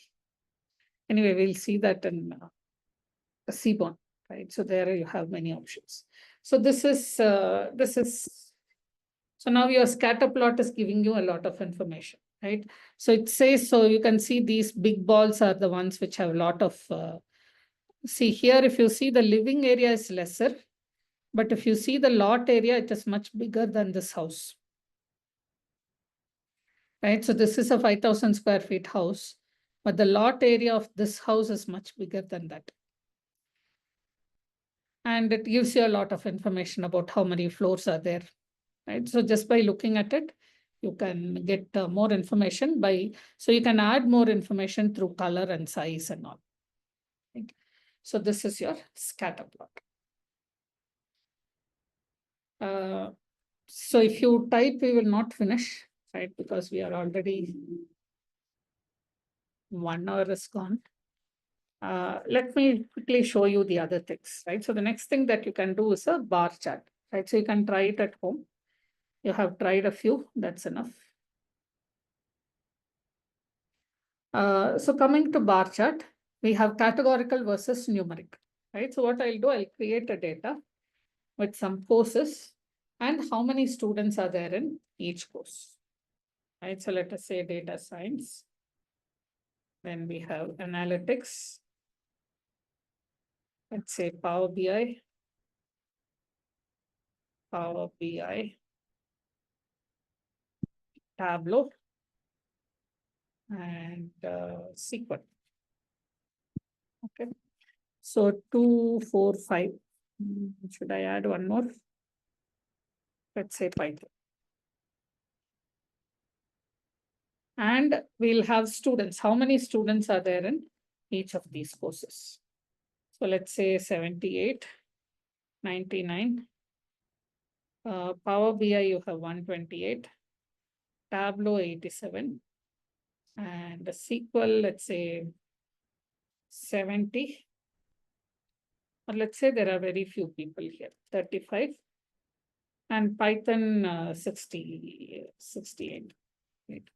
Anyway, we'll see that in Seaborn, right? So there you have many options. So this is so now your scatter plot is giving you a lot of information, right? So it says, so you can see these big balls are the ones which have a lot of, see here, if you see the living area is lesser, but if you see the lot area, it is much bigger than this house. Right, so this is a 5,000 square feet house, but the lot area of this house is much bigger than that. And it gives you a lot of information about how many floors are there, right? So just by looking at it, you can get more information so you can add more information through color and size and all. Right? So this is your scatter plot. So if you type, we will not finish, right? Because we are already 1 hour is gone. Let me quickly show you the other things, right? So the next thing that you can do is a bar chart, right? So you can try it at home. You have tried a few, that's enough. So coming to bar chart, we have categorical versus numeric, right? So what I'll do, I'll create a data with some courses and how many students are there in each course, right? So let us say data science. Then we have analytics. Let's say Power BI, Tableau, and SQL. Okay. So 2, 4, 5. Should I add one more? Let's say Python. And we'll have students. How many students are there in each of these courses? So let's say 78, 99. Power BI, you have 128. Tableau, 87. And the SQL, let's say 70. Or let's say there are very few people here, 35. And Python 68. Right.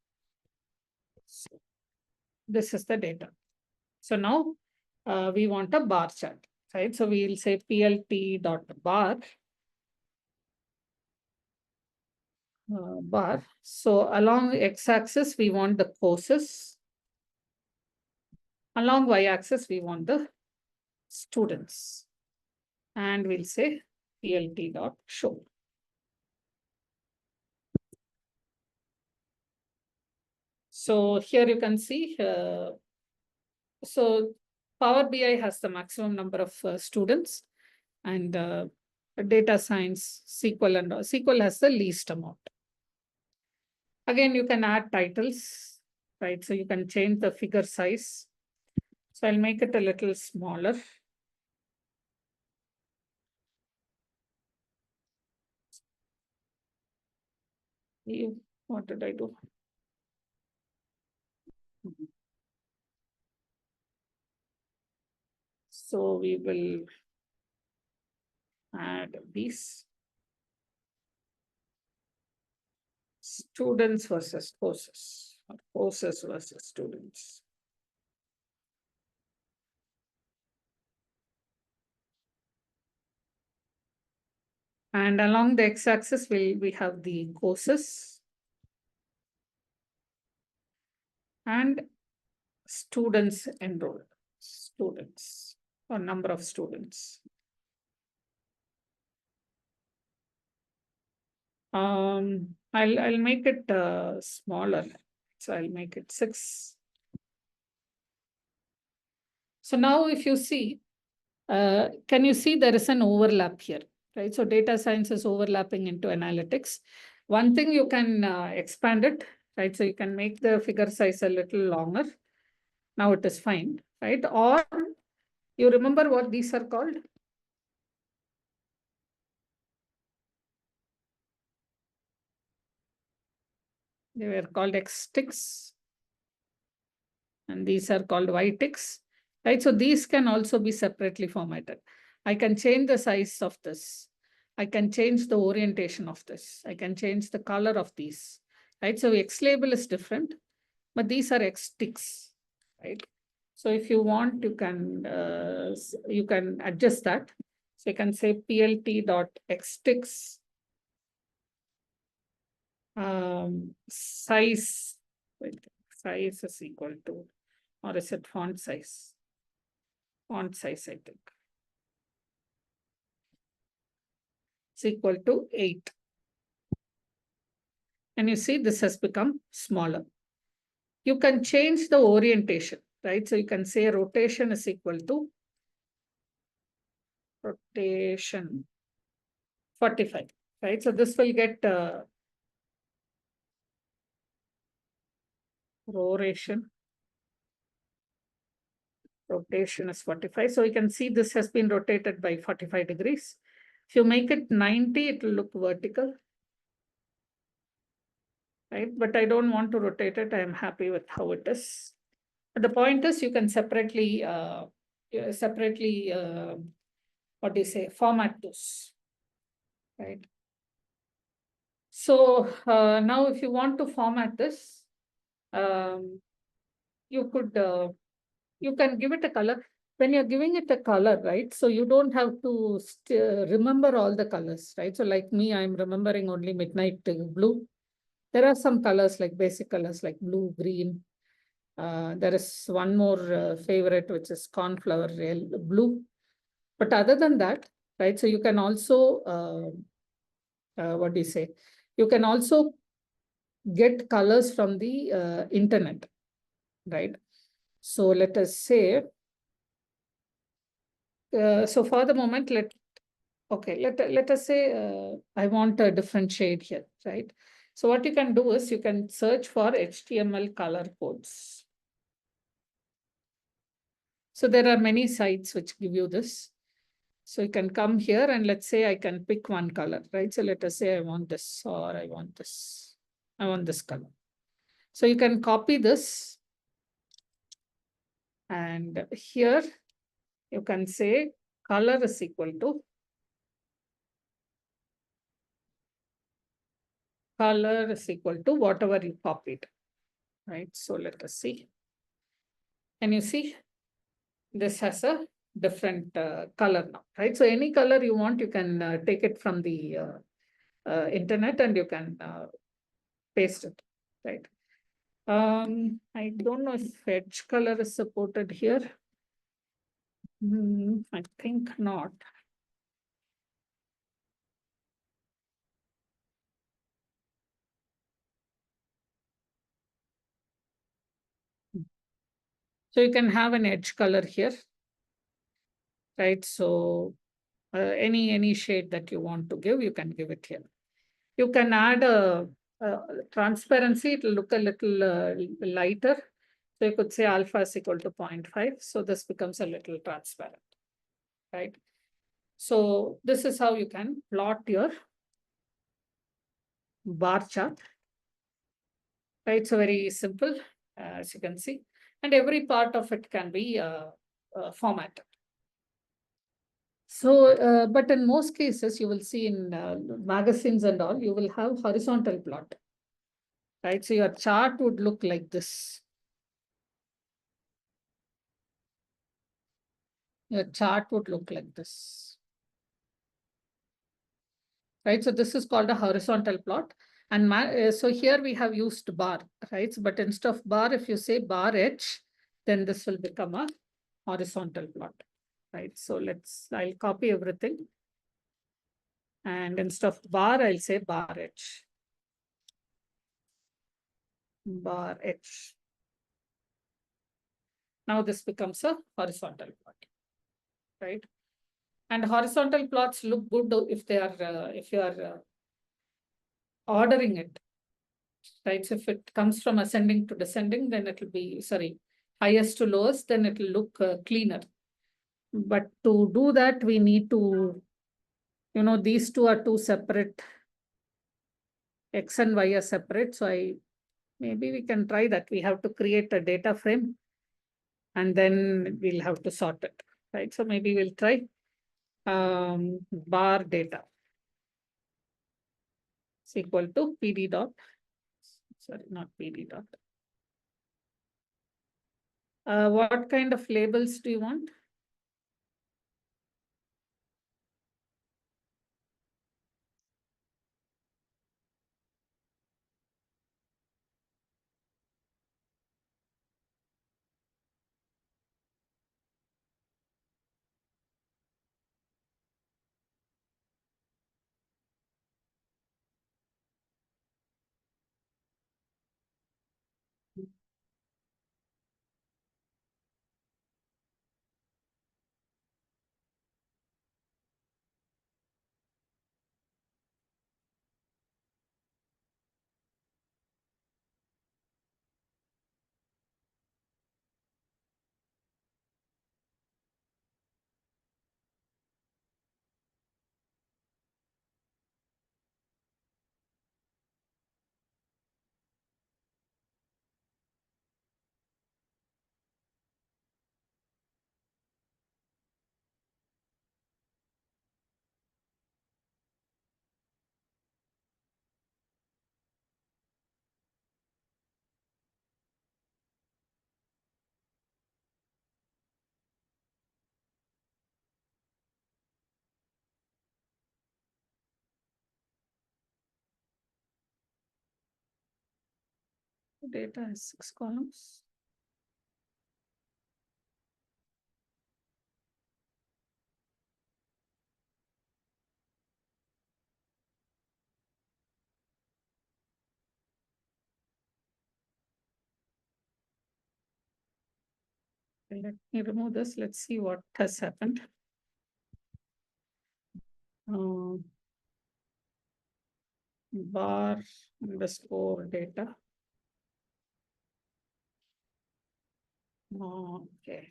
So this is the data. So now we want a bar chart, right? So we'll say plt.bar. Bar. So along x-axis, we want the courses. Along y-axis, we want the students. And we'll say plt.show. So here you can see, so Power BI has the maximum number of students, and data science, SQL, and SQL has the least amount. Again, you can add titles, right? So you can change the figure size. So I'll make it a little smaller. What did I do? So we will add these. Students versus courses, or courses versus students. And along the x-axis, we have the courses and students enrolled, students or number of students. I'll make it smaller. So I'll make it 6. So now if you see, can you see there is an overlap here, right? So data science is overlapping into analytics. One thing you can expand it, right? So you can make the figure size a little longer. Now it is fine, right? Or you remember what these are called? They were called X ticks. And these are called Y ticks, right? So these can also be separately formatted. I can change the size of this. I can change the orientation of this. I can change the color of these, right? So X label is different, but these are X ticks, right? So if you want, you can adjust that. So you can say plt.xticks size is equal to, or is it font size? Font size, I think. It's equal to 8. And you see this has become smaller. You can change the orientation, right? So you can say rotation is equal to rotation 45, right? So this will get rotation is 45. So you can see this has been rotated by 45 degrees. If you make it 90, it will look vertical. right? But I don't want to rotate it. I'm happy with how it is. But the point is you can separately, what do you say, format those, right? So now if you want to format this, you could, you can give it a color. When you're giving it a color, right? So you don't have to remember all the colors, right? So like me, I'm remembering only midnight blue. There are some colors like basic colors like blue, green. There is one more favorite, which is cornflower blue. But other than that, right? So you can also, what do you say? You can also get colors from the internet, right? So let us say, so for the moment, let us say I want a different shade here, right? So what you can do is you can search for HTML color codes. So there are many sites which give you this. So you can come here and let's say I can pick one color, right? So let us say I want this or I want this. I want this color. So you can copy this. And here you can say color is equal to whatever you copied, right? So let us see. Can you see? This has a different color now, right? So any color you want, you can take it from the internet and you can paste it, right? I don't know if edge color is supported here. I think not. So you can have an edge color here, right? So any shade that you want to give, you can give it here. You can add a transparency, it will look a little lighter. So you could say alpha is equal to 0.5. So this becomes a little transparent, right? So this is how you can plot your bar chart, right? So very simple, as you can see. And every part of it can be formatted. So, but in most cases, you will see in magazines and all, you will have horizontal plot, right? So your chart would look like this. Your chart would look like this, right? So this is called a horizontal plot. And so here we have used bar, right? But instead of bar, if you say bar H, then this will become a horizontal plot, right? So I'll copy everything. And instead of bar, I'll say bar H. Bar H. Now this becomes a horizontal plot, right? And horizontal plots look good if they are, if you are ordering it, right? So if it comes from ascending to descending, then it will be, sorry, highest to lowest, then it will look cleaner. But to do that, we need to, these two are two separate, X and Y are separate. So maybe we can try that. We have to create a data frame and then we'll have to sort it, right? So maybe we'll try bar data is equal to PD dot, sorry, not PD dot. What kind of labels do you want? data has 6 columns. Let me remove this. Let's see what has happened. Bar underscore data. Okay.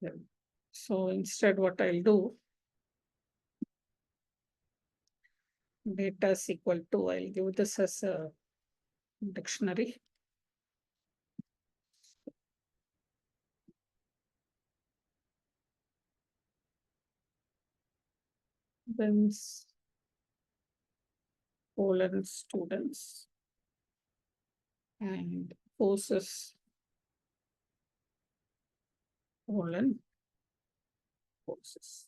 Okay. So instead, what I'll do, data is equal to, I'll give this as a dictionary. Then colon students and courses colon courses.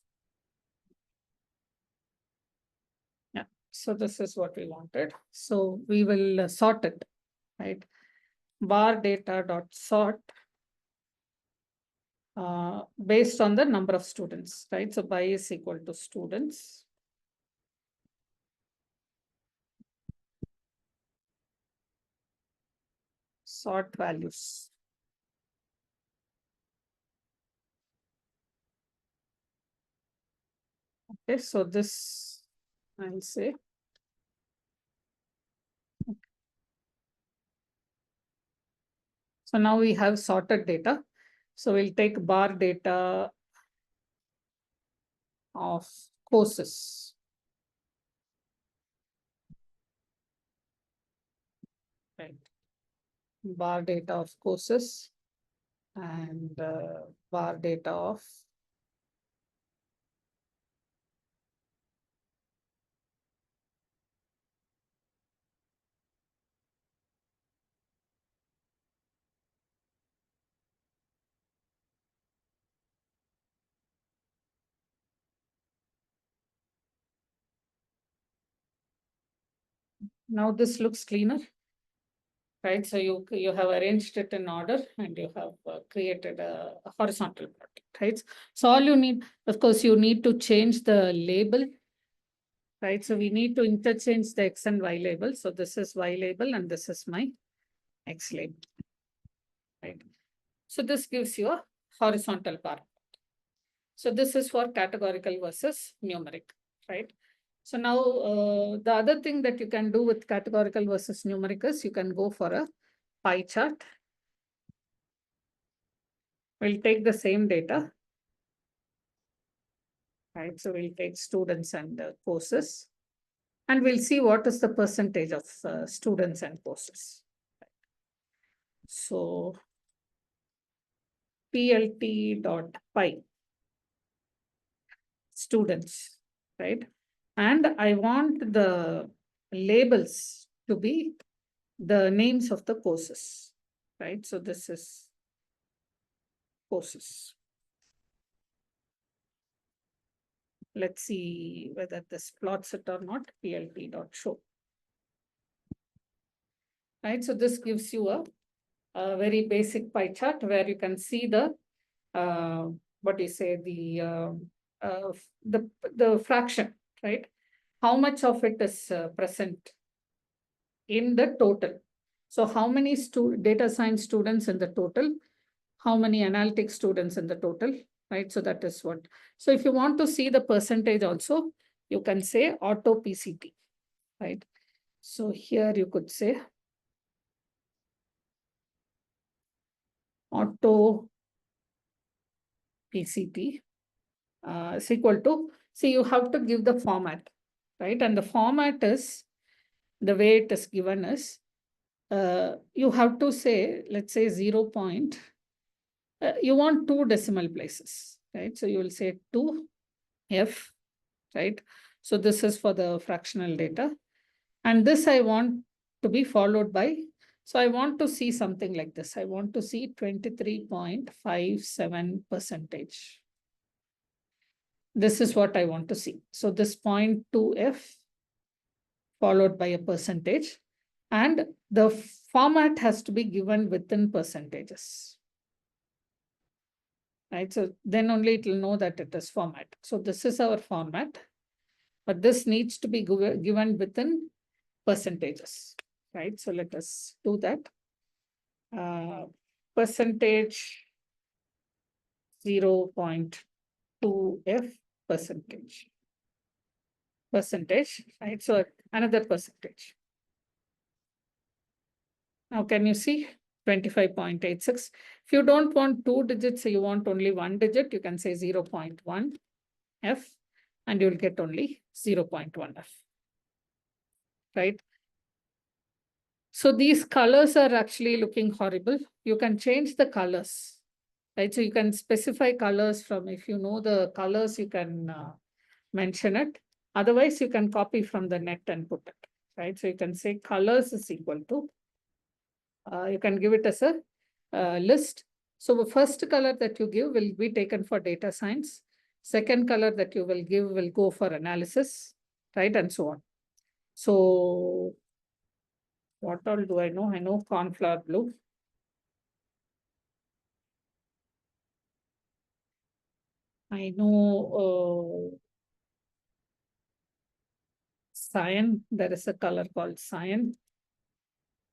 Yeah, so this is what we wanted. So we will sort it, right? Bar data dot sort based on the number of students, right? So by is equal to students. Sort values. Okay, so this I'll say. So now we have sorted data. So we'll take bar data of courses. Right. Bar data of courses and bar data of now this looks cleaner, right? So you have arranged it in order and you have created a horizontal plot, right? So all you need, of course, you need to change the label, right? So we need to interchange the X and Y label. So this is Y label and this is my X label, right? So this gives you a horizontal bar. So this is for categorical versus numeric, right? So now the other thing that you can do with categorical versus numeric is you can go for a pie chart. We'll take the same data, right? So we'll take students and courses, and we'll see what is the percentage of students and courses. So plt.py students, right? And I want the labels to be the names of the courses, right? So this is courses. Let's see whether this plots it or not, plt.show. Right, so this gives you a very basic pie chart where you can see the, what do you say, the fraction, right? How much of it is present in the total. So how many data science students in the total, how many analytics students in the total, right? So that is what. So if you want to see the percentage also, you can say auto PCT, right? So here you could say auto PCT is equal to, see, you have to give the format, right? And the format is, the way it is given is, you have to say, let's say 0. You want 2 decimal places, right? So you will say 2F, right? So this is for the fractional data. And this I want to be followed by, So I want to see something like this. I want to see 23.57%. This is what I want to see. So this 0.2f followed by a percentage, and the format has to be given within percentages. Right, so then only it will know that it is format. So this is our format, but this needs to be given within percentages, right? So let us do that. Percentage 0.2f percentage, right? So another percentage. Now, can you see 25.86? If you don't want 2 digits, you want only 1 digit, you can say 0.1 f, and you'll get only 0.1 f, right? So these colors are actually looking horrible. You can change the colors, right? So you can specify colors from, if you know the colors, you can mention it. Otherwise, you can copy from the net and put it, right? So you can say colors is equal to, you can give it as a list. So the first color that you give will be taken for data science. Second color that you will give will go for analysis, right? And so on. So what all do I know? I know cornflower blue. I know cyan. There is a color called cyan.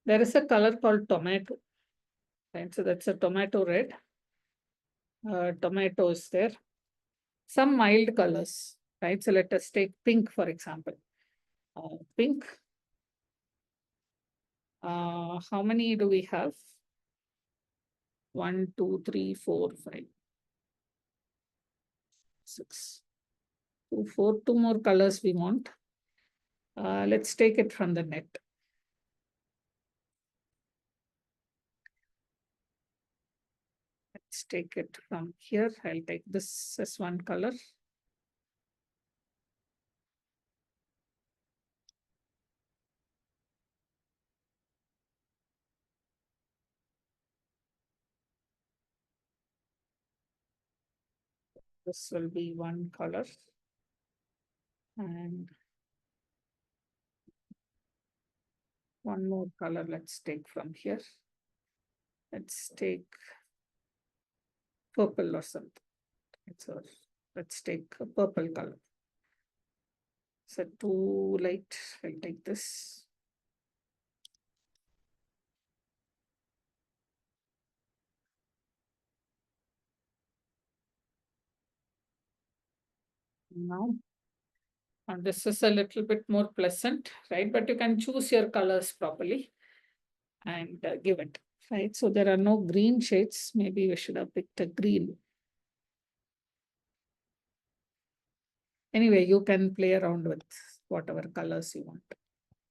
There is a color called tomato. Right? So that's a tomato red. Tomato is there. Some mild colors, right? So let us take pink, for example. Pink. How many do we have? 1, 2, 3, 4, 5, 6. 2 more colors we want. Let's take it from the net. Let's take it from here. I'll take this as one color. This will be one color. And one more color, let's take from here. Let's take purple or something. So let's take a purple color. So too light, I'll take this. Now, and this is a little bit more pleasant, right? But you can choose your colors properly and give it, right? So there are no green shades. Maybe we should have picked a green. Anyway, you can play around with whatever colors you want,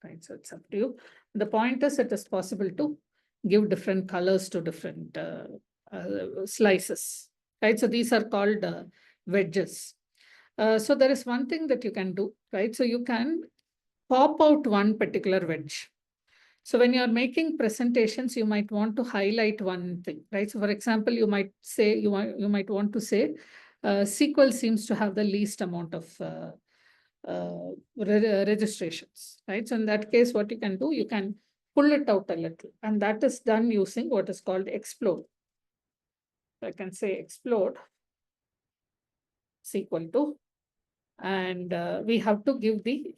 right? So it's up to you. The point is it is possible to give different colors to different slices, right? So these are called wedges. So there is one thing that you can do, right? So you can pop out one particular wedge. So when you're making presentations, you might want to highlight one thing, right? So for example, you might say, you might want to say, SQL seems to have the least amount of registrations, right? So in that case, what you can do, you can pull it out a little, and that is done using what is called explode. So I can say explode is equal to, and we have to give the,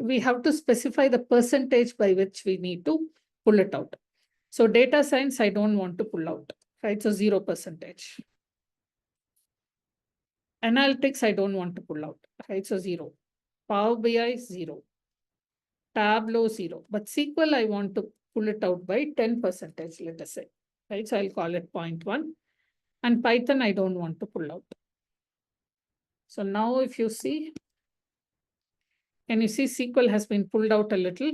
we have to specify the percentage by which we need to pull it out. So data science, I don't want to pull out, right? So 0%. Analytics, I don't want to pull out, right? So 0. Power BI, 0. Tableau, 0. But SQL, I want to pull it out by 10%, let us say, right? So I'll call it 0.1. And Python, I don't want to pull out. So now if you see, and you see SQL has been pulled out a little,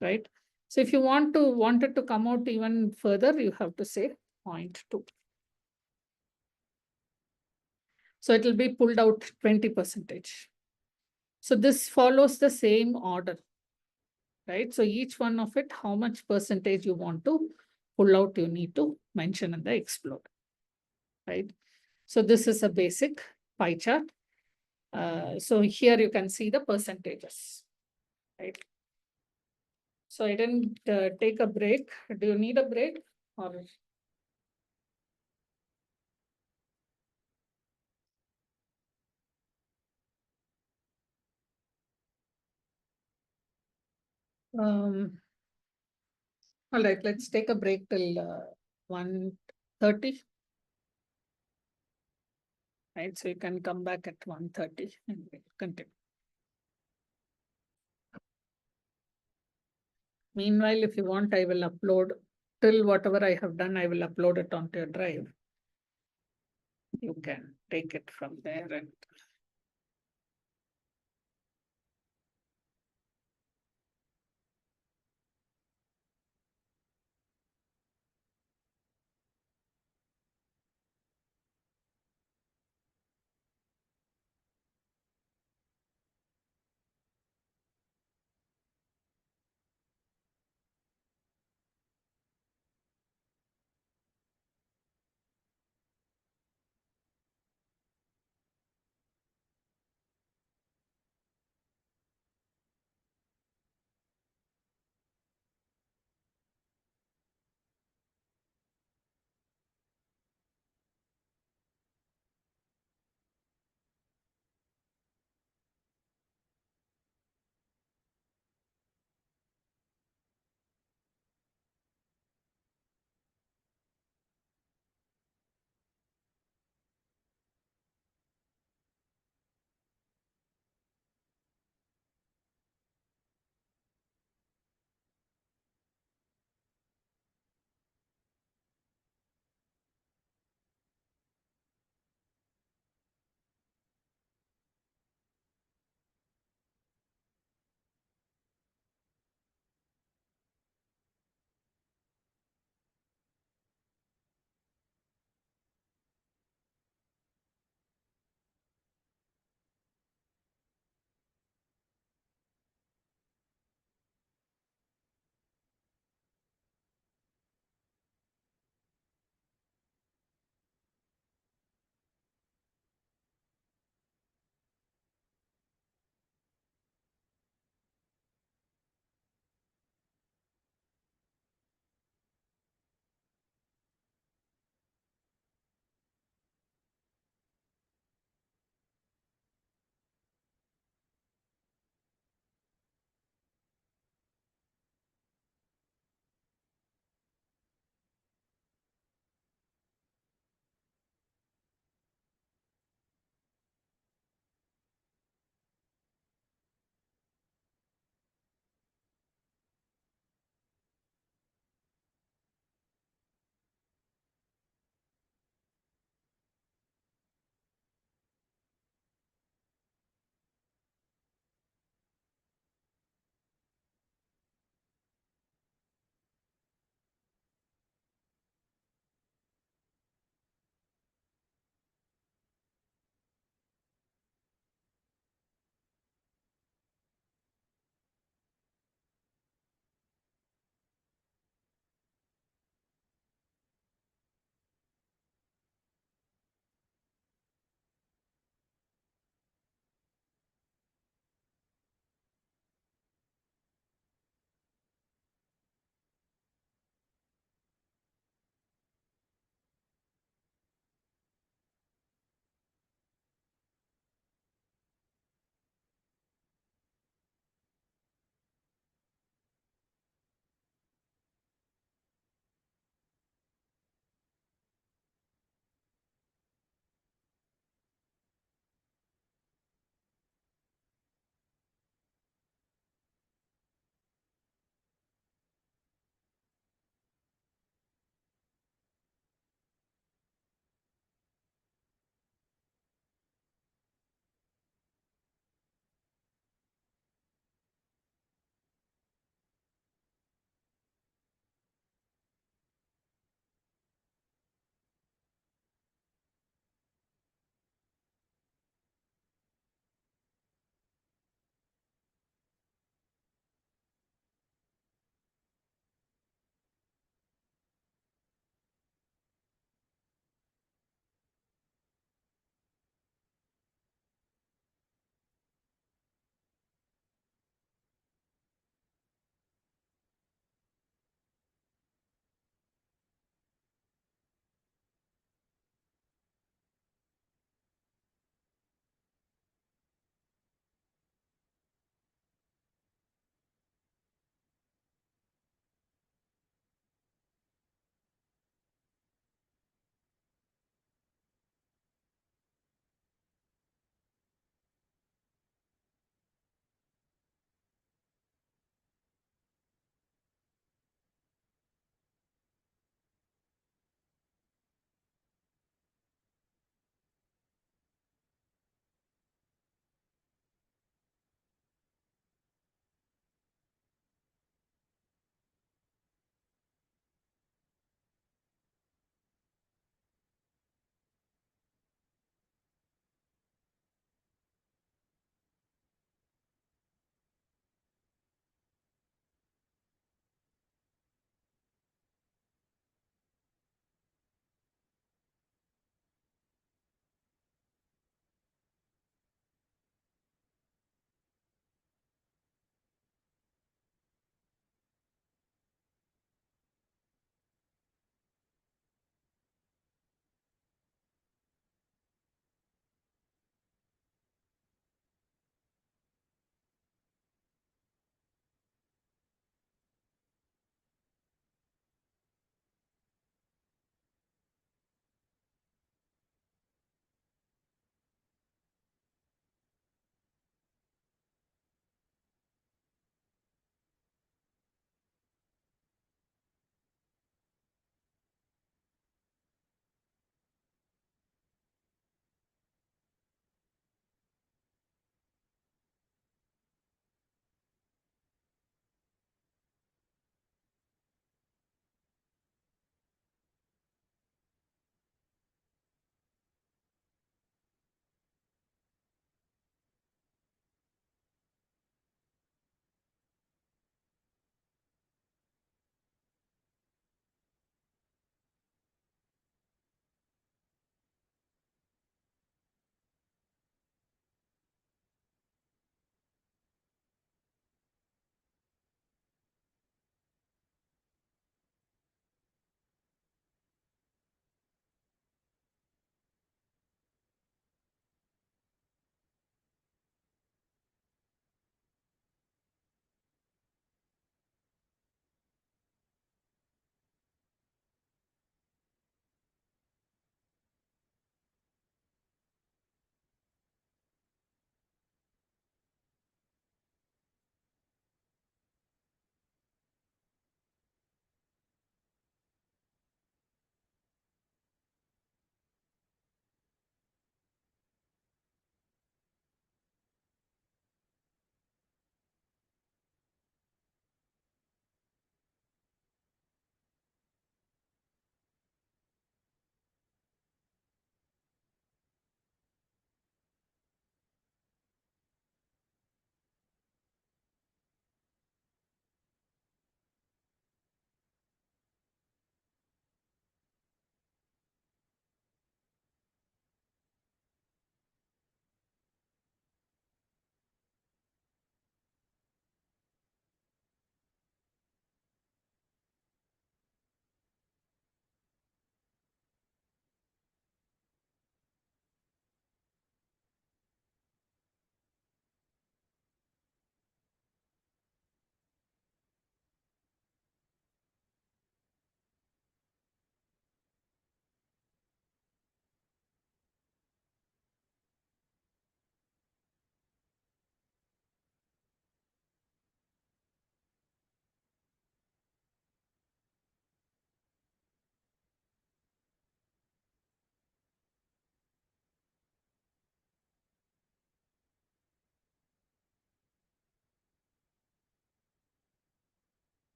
right? So if you want it to come out even further, you have to say 0.2. So it will be pulled out 20%. So this follows the same order, right? So each one of it, how much percentage you want to pull out, you need to mention in the explode, right? So this is a basic pie chart. So here you can see the percentages, right? So I didn't take a break. Do you need a break or? All right, let's take a break till 1:30. Right, so you can come back at 1:30 and we'll continue. Meanwhile, if you want, I will upload till whatever I have done, I will upload it onto your drive. You can take it from there and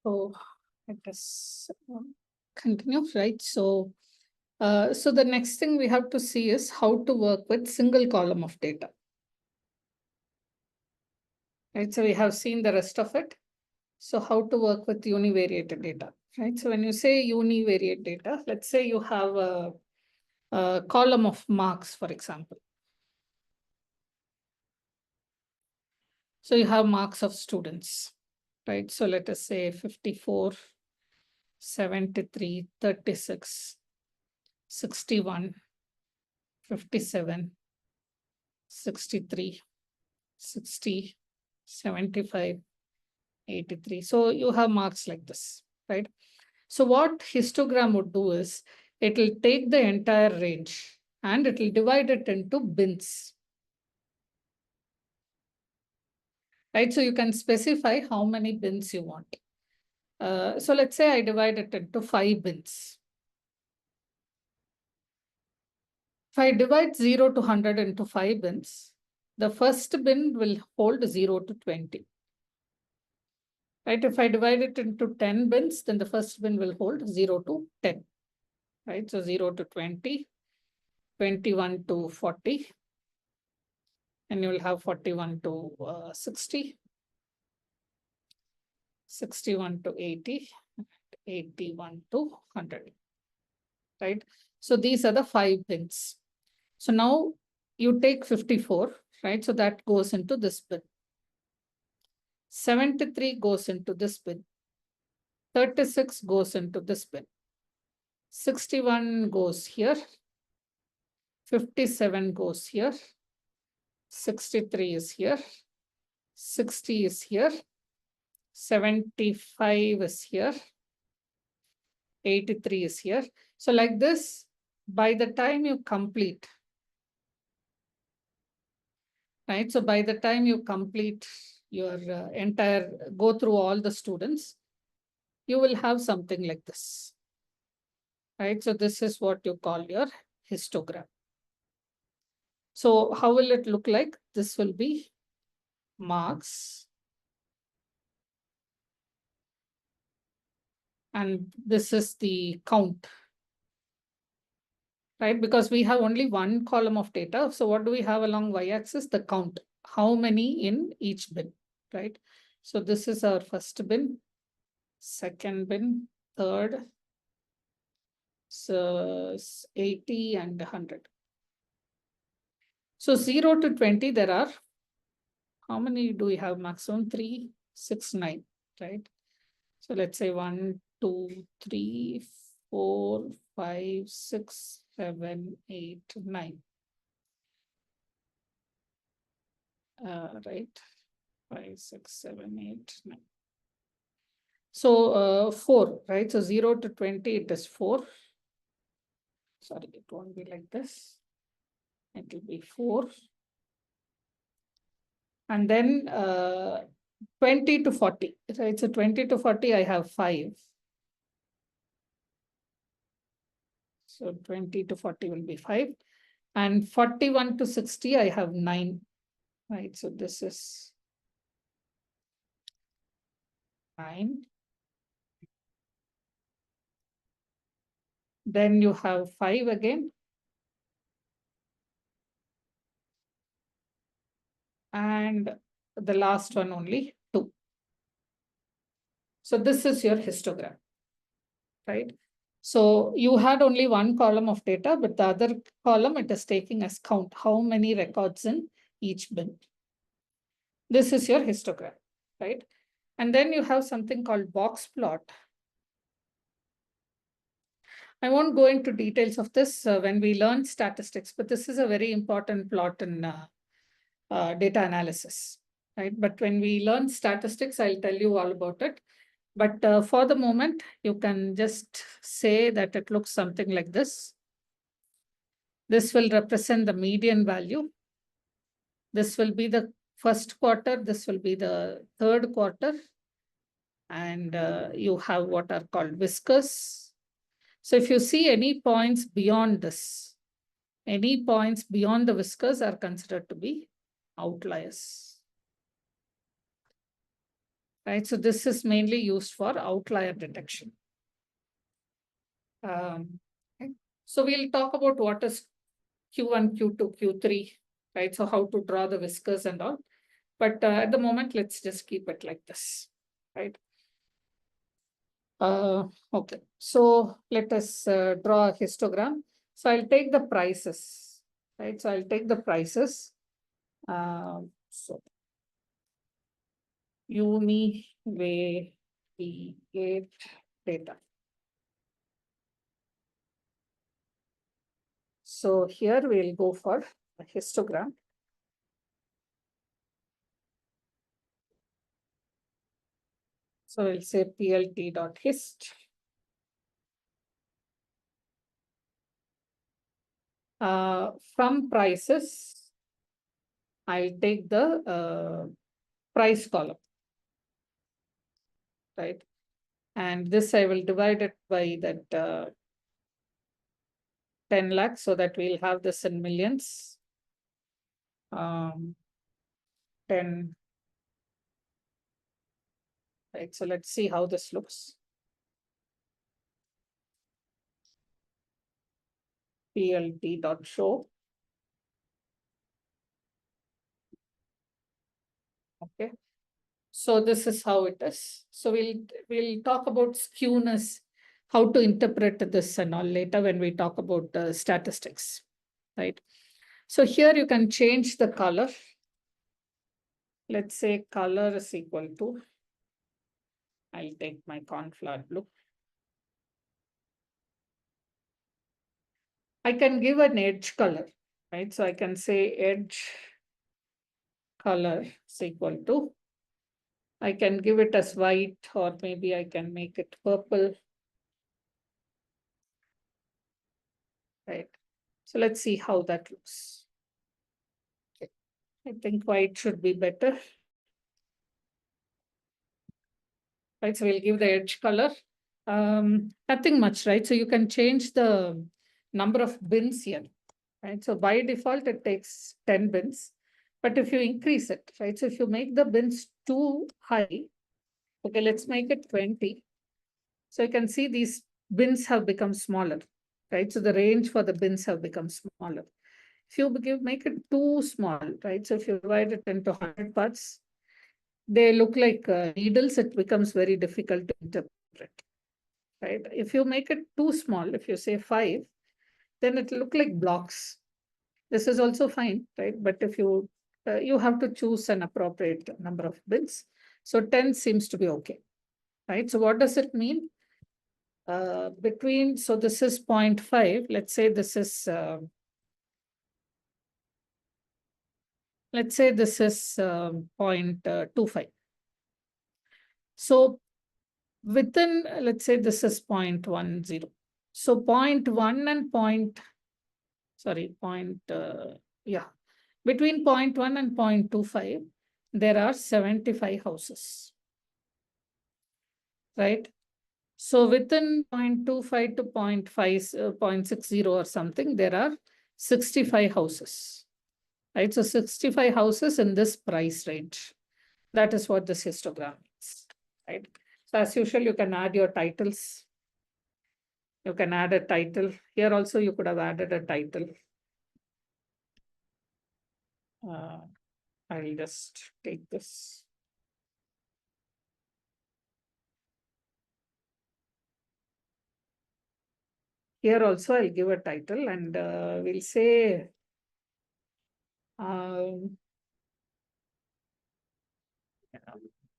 So let us continue, right? So, so the next thing we have to see is how to work with single column of data. Right, so we have seen the rest of it. So how to work with univariate data, right? So when you say univariate data, let's say you have a column of marks, for example. So you have marks of students, right? So let us say 54, 73, 36, 61, 57, 63, 60, 75, 83. So you have marks like this, right? So what histogram would do is it will take the entire range and it will divide it into bins. Right, so you can specify how many bins you want. So let's say I divide it into 5 bins. If I divide 0 to 100 into 5 bins, the first bin will hold 0 to 20. Right, if I divide it into 10 bins, then the first bin will hold 0 to 10. Right, so 0 to 20, 21 to 40, and you will have 41 to 60, 61 to 80, 81 to 100. Right, so these are the 5 bins. So now you take 54, right? So that goes into this bin. 73 goes into this bin. 36 goes into this bin. 61 goes here. 57 goes here. 63 is here. 60 is here. 75 is here. 83 is here. So like this, by the time you complete, right? So by the time you complete your go through all the students, you will have something like this, right? So this is what you call your histogram. So how will it look like? This will be marks. And this is the count, right? Because we have only one column of data. So what do we have along y-axis? The count. How many in each bin, right? So this is our first bin, second bin, third, so 80 and 100. So 0 to 20, there are, how many do we have maximum? 3, 6, 9, right? So let's say 1, 2, 3, 4, 5, 6, 7, 8, 9. Right? 5, 6, 7, 8, 9. So 4, right? So 0 to 20, it is 4. Sorry, it won't be like this. It will be 4. And then 20 to 40, right? So 20 to 40, I have 5. So 20 to 40 will be 5. And 41 to 60, I have 9. Right, so this is 9. Then you have 5 again. And the last one only 2. So this is your histogram, right? So you had only one column of data, but the other column it is taking as count, how many records in each bin. This is your histogram, right? And then you have something called box plot. I won't go into details of this when we learn statistics, but this is a very important plot in data analysis, right? But when we learn statistics, I'll tell you all about it. But for the moment, you can just say that it looks something like this. This will represent the median value. This will be the first quarter. This will be the third quarter. And you have what are called whiskers. So if you see any points beyond this, any points beyond the whiskers are considered to be outliers. right? So this is mainly used for outlier detection. Okay. So we'll talk about what is Q1, Q2, Q3, right? So how to draw the whiskers and all. But at the moment, let's just keep it like this, right? Okay, so let us draw a histogram. So I'll take the prices, right? So I'll take the prices. So univariate data. So here we'll go for a histogram. So we'll say plt.hist. From prices, I'll take the price column, right? And this I will divide it by that 10 lakhs so that we'll have this in millions. 10, right? So let's see how this looks. plt.show. Okay. So this is how it is. So we'll talk about skewness, how to interpret this and all later when we talk about statistics, right? So here you can change the color. Let's say color is equal to, I'll take my cornflower blue. I can give an edge color, right? So I can say edge color is equal to, I can give it as white, or maybe I can make it purple, right? So let's see how that looks. Okay. I think white should be better. Right, so we'll give the edge color. Nothing much, right? So you can change the number of bins here, right? So by default, it takes 10 bins. But if you increase it, right? So if you make the bins too high, okay, let's make it 20. So you can see these bins have become smaller, right? So the range for the bins have become smaller. If you make it too small, right? So if you divide it into 100 parts, they look like needles, it becomes very difficult to interpret, right? If you make it too small, if you say 5, then it will look like blocks. This is also fine, right? But if you have to choose an appropriate number of bins. So 10 seems to be okay, right? So what does it mean? So this is 0.5. Let's say this is, let's say this is 0.25. So within, let's say this is 0.10. So 0.1 and between 0.1 and 0.25, there are 75 houses, right? So within 0.25 to 0.60 or something, there are 65 houses, right? So 65 houses in this price range. That is what this histogram is, right? So as usual, you can add your titles. You can add a title. Here also, you could have added a title. I'll just take this. Here also, I'll give a title and we'll say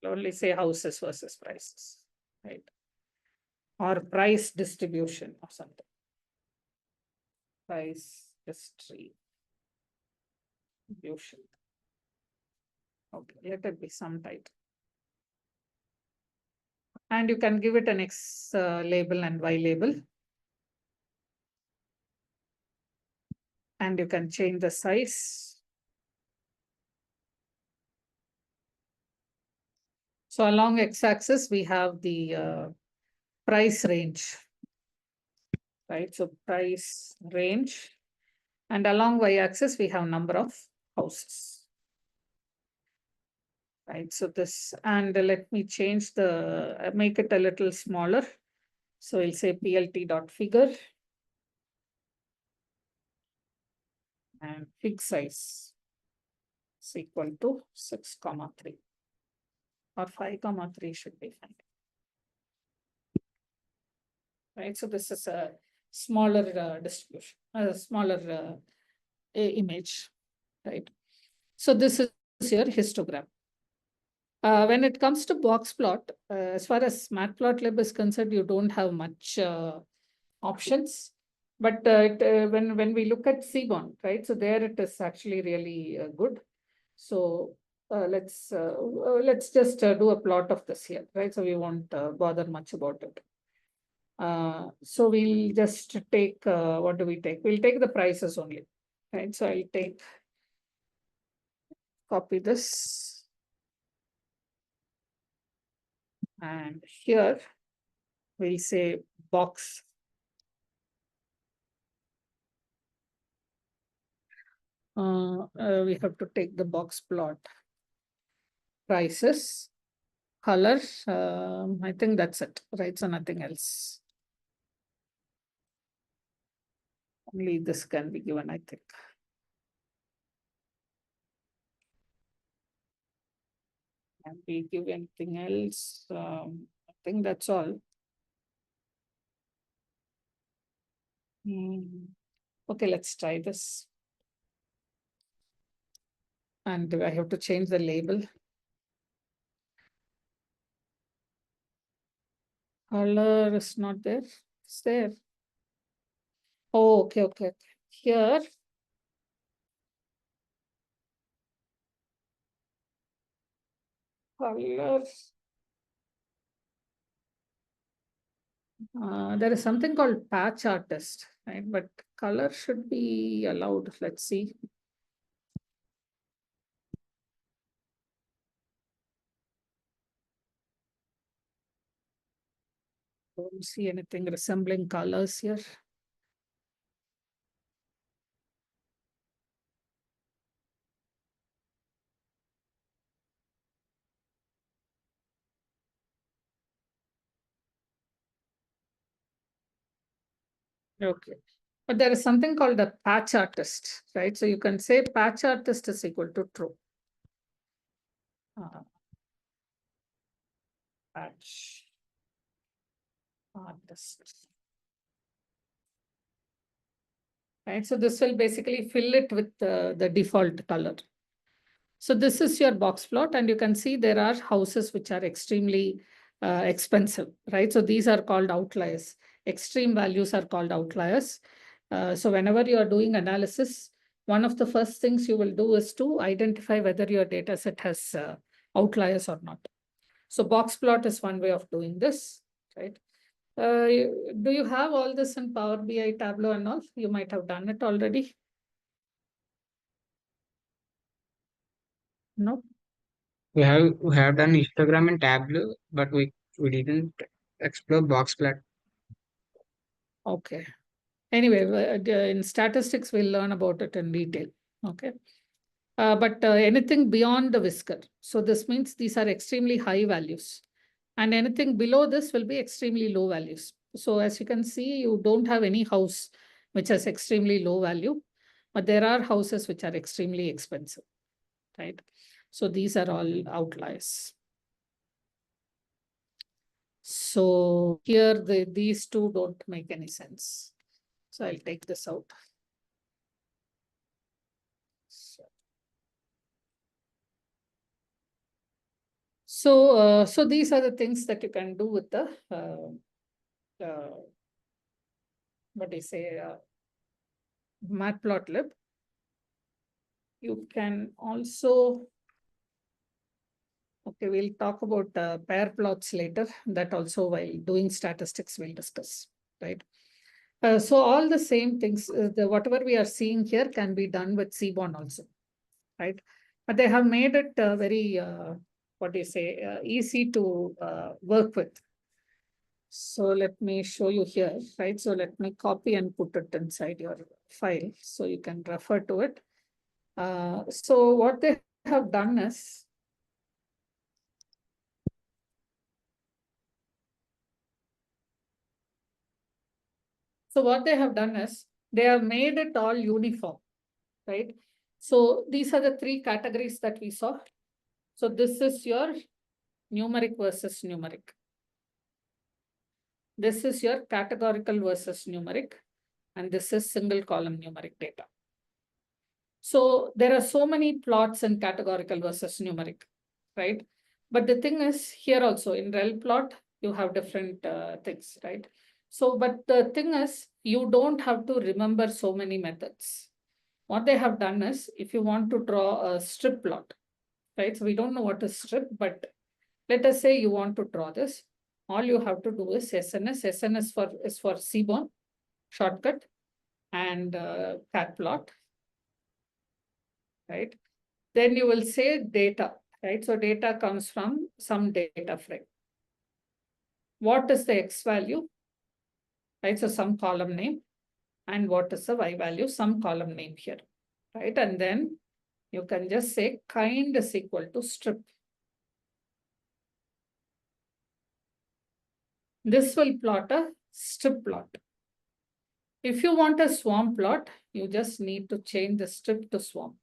only say houses versus prices, right? Or price distribution or something. Price distribution. Okay, let it be some title. And you can give it an X label and Y label. And you can change the size. So along X-axis, we have the price range, right? So price range. And along Y-axis, we have number of houses. right? So this, and let me change the, make it a little smaller. So we'll say plt.figure and fig size is equal to 6,3 or 5,3 should be fine. Right, so this is a smaller distribution, a smaller image, right? So this is your histogram. When it comes to box plot, as far as matplotlib is concerned, you don't have much options. But when we look at Seaborn, right? So there it is actually really good. So let's just do a plot of this here, right? So we won't bother much about it. So we'll just take, what do we take? We'll take the prices only, right? So I'll take, copy this. And here we'll say box. We have to take the box plot. Prices, color, I think that's it, right? So nothing else. Only this can be given, I think. Can we give anything else? I think that's all. Okay, let's try this. And I have to change the label. Color is not there. It's there. Oh, okay, okay. Here. Color. There is something called patch artist, right? But color should be allowed. Let's see. Don't see anything resembling colors here. Okay. But there is something called a patch artist, right? So you can say patch artist is equal to true. Patch artist. Right, so this will basically fill it with the default color. So this is your box plot, and you can see there are houses which are extremely expensive, right? So these are called outliers. Extreme values are called outliers. So whenever you are doing analysis, one of the first things you will do is to identify whether your data set has outliers or not. So box plot is one way of doing this, right? Do you have all this in Power BI, Tableau and all? You might have done it already. No? We have done histogram and Tableau, but we didn't explore box plot. Okay. Anyway, in statistics, we'll learn about it in detail. Okay. But anything beyond the whisker. So this means these are extremely high values. And anything below this will be extremely low values. So as you can see, you don't have any house which has extremely low value, but there are houses which are extremely expensive, right? So these are all outliers. So here, these two don't make any sense. So I'll take this out. So these are the things that you can do with the, what do you say, matplotlib. You can also, okay, we'll talk about pair plots later. That also while doing statistics we'll discuss, right? So all the same things, whatever we are seeing here can be done with Seaborn also, right? But they have made it very, what do you say, easy to work with. So let me show you here, right? So let me copy and put it inside your file so you can refer to it. So what they have done is, So what they have done is they have made it all uniform, right? So these are the three categories that we saw. So this is your numeric versus numeric. This is your categorical versus numeric, and this is single column numeric data. So there are so many plots in categorical versus numeric, right? But the thing is here also in rel plot, you have different things, right? So, but the thing is, you don't have to remember so many methods. What they have done is, if you want to draw a strip plot, right? So we don't know what is strip, but let us say you want to draw this. All you have to do is SNS. SNS is for Seaborn shortcut and cat plot, right? Then you will say data, right? So data comes from some data frame. What is the X value, right? So some column name. And what is the Y value, some column name here, right? And then you can just say kind is equal to strip. This will plot a strip plot. If you want a swarm plot, you just need to change the strip to swarm.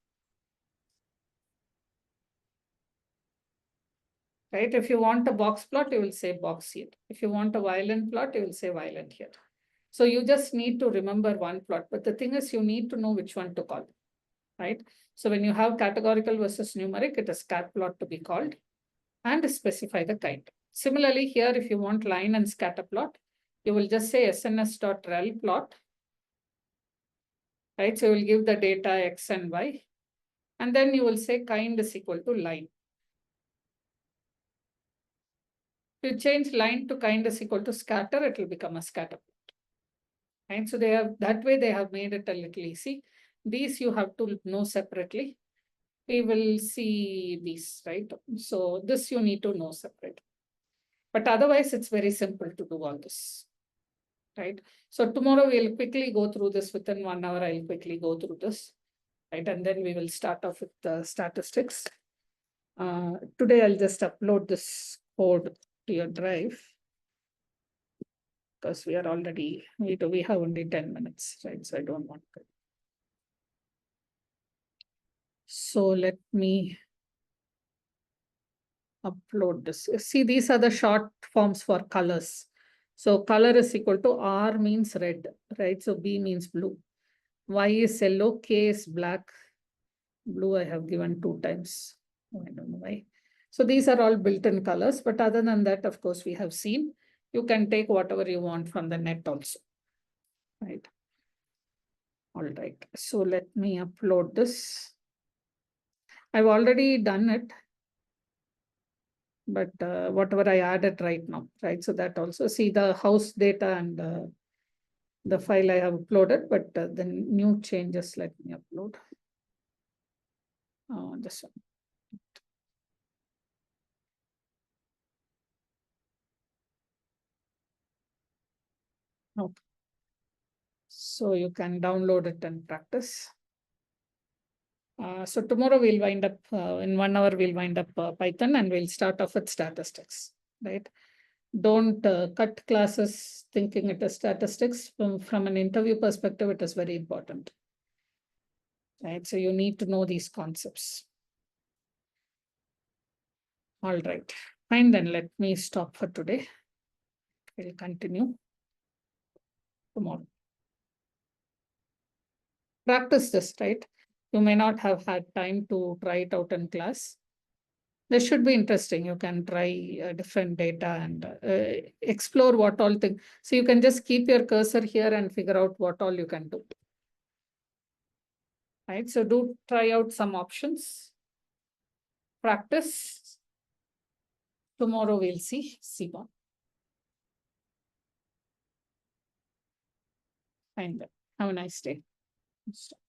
Right? If you want a box plot, you will say box here. If you want a violin plot, you will say violin here. So you just need to remember one plot. But the thing is, you need to know which one to call, right? So when you have categorical versus numeric, it is cat plot to be called and specify the kind. Similarly, here, if you want line and scatter plot, you will just say sns.rel plot, right? So you will give the data X and Y, and then you will say kind is equal to line. If you change line to kind is equal to scatter, it will become a scatter plot. Right? So they have, that way they have made it a little easy. These you have to know separately. We will see these, right? So this you need to know separately. But otherwise, it's very simple to do all this, right? So tomorrow we'll quickly go through this within 1 hour. I'll quickly go through this, right? And then we will start off with the statistics. Today, I'll just upload this code to your drive because we are already, we have only 10 minutes, right? So I don't want to. So let me upload this. See, these are the short forms for colors. So color is equal to R means red, right? So B means blue. Y is yellow, K is black. Blue I have given 2 times. I don't know why. So these are all built-in colors. But other than that, of course, we have seen. You can take whatever you want from the net also, right? All right. So let me upload this. I've already done it. But whatever I added right now, right? So that also, see the house data and the file I have uploaded, but the new changes, let me upload. This one. Okay. So you can download it and practice. So tomorrow we'll wind up, in 1 hour, we'll wind up Python and we'll start off with statistics, right? Don't cut classes thinking it is statistics. From an interview perspective, it is very important, right? So you need to know these concepts. All right, fine, then let me stop for today. We'll continue tomorrow. Practice this, right? You may not have had time to try it out in class. This should be interesting. You can try different data and explore what all things. So you can just keep your cursor here and figure out what all you can do. Right, so do try out some options. Practice. Tomorrow we'll see Seaborn. Fine then. Have a nice day. Stop.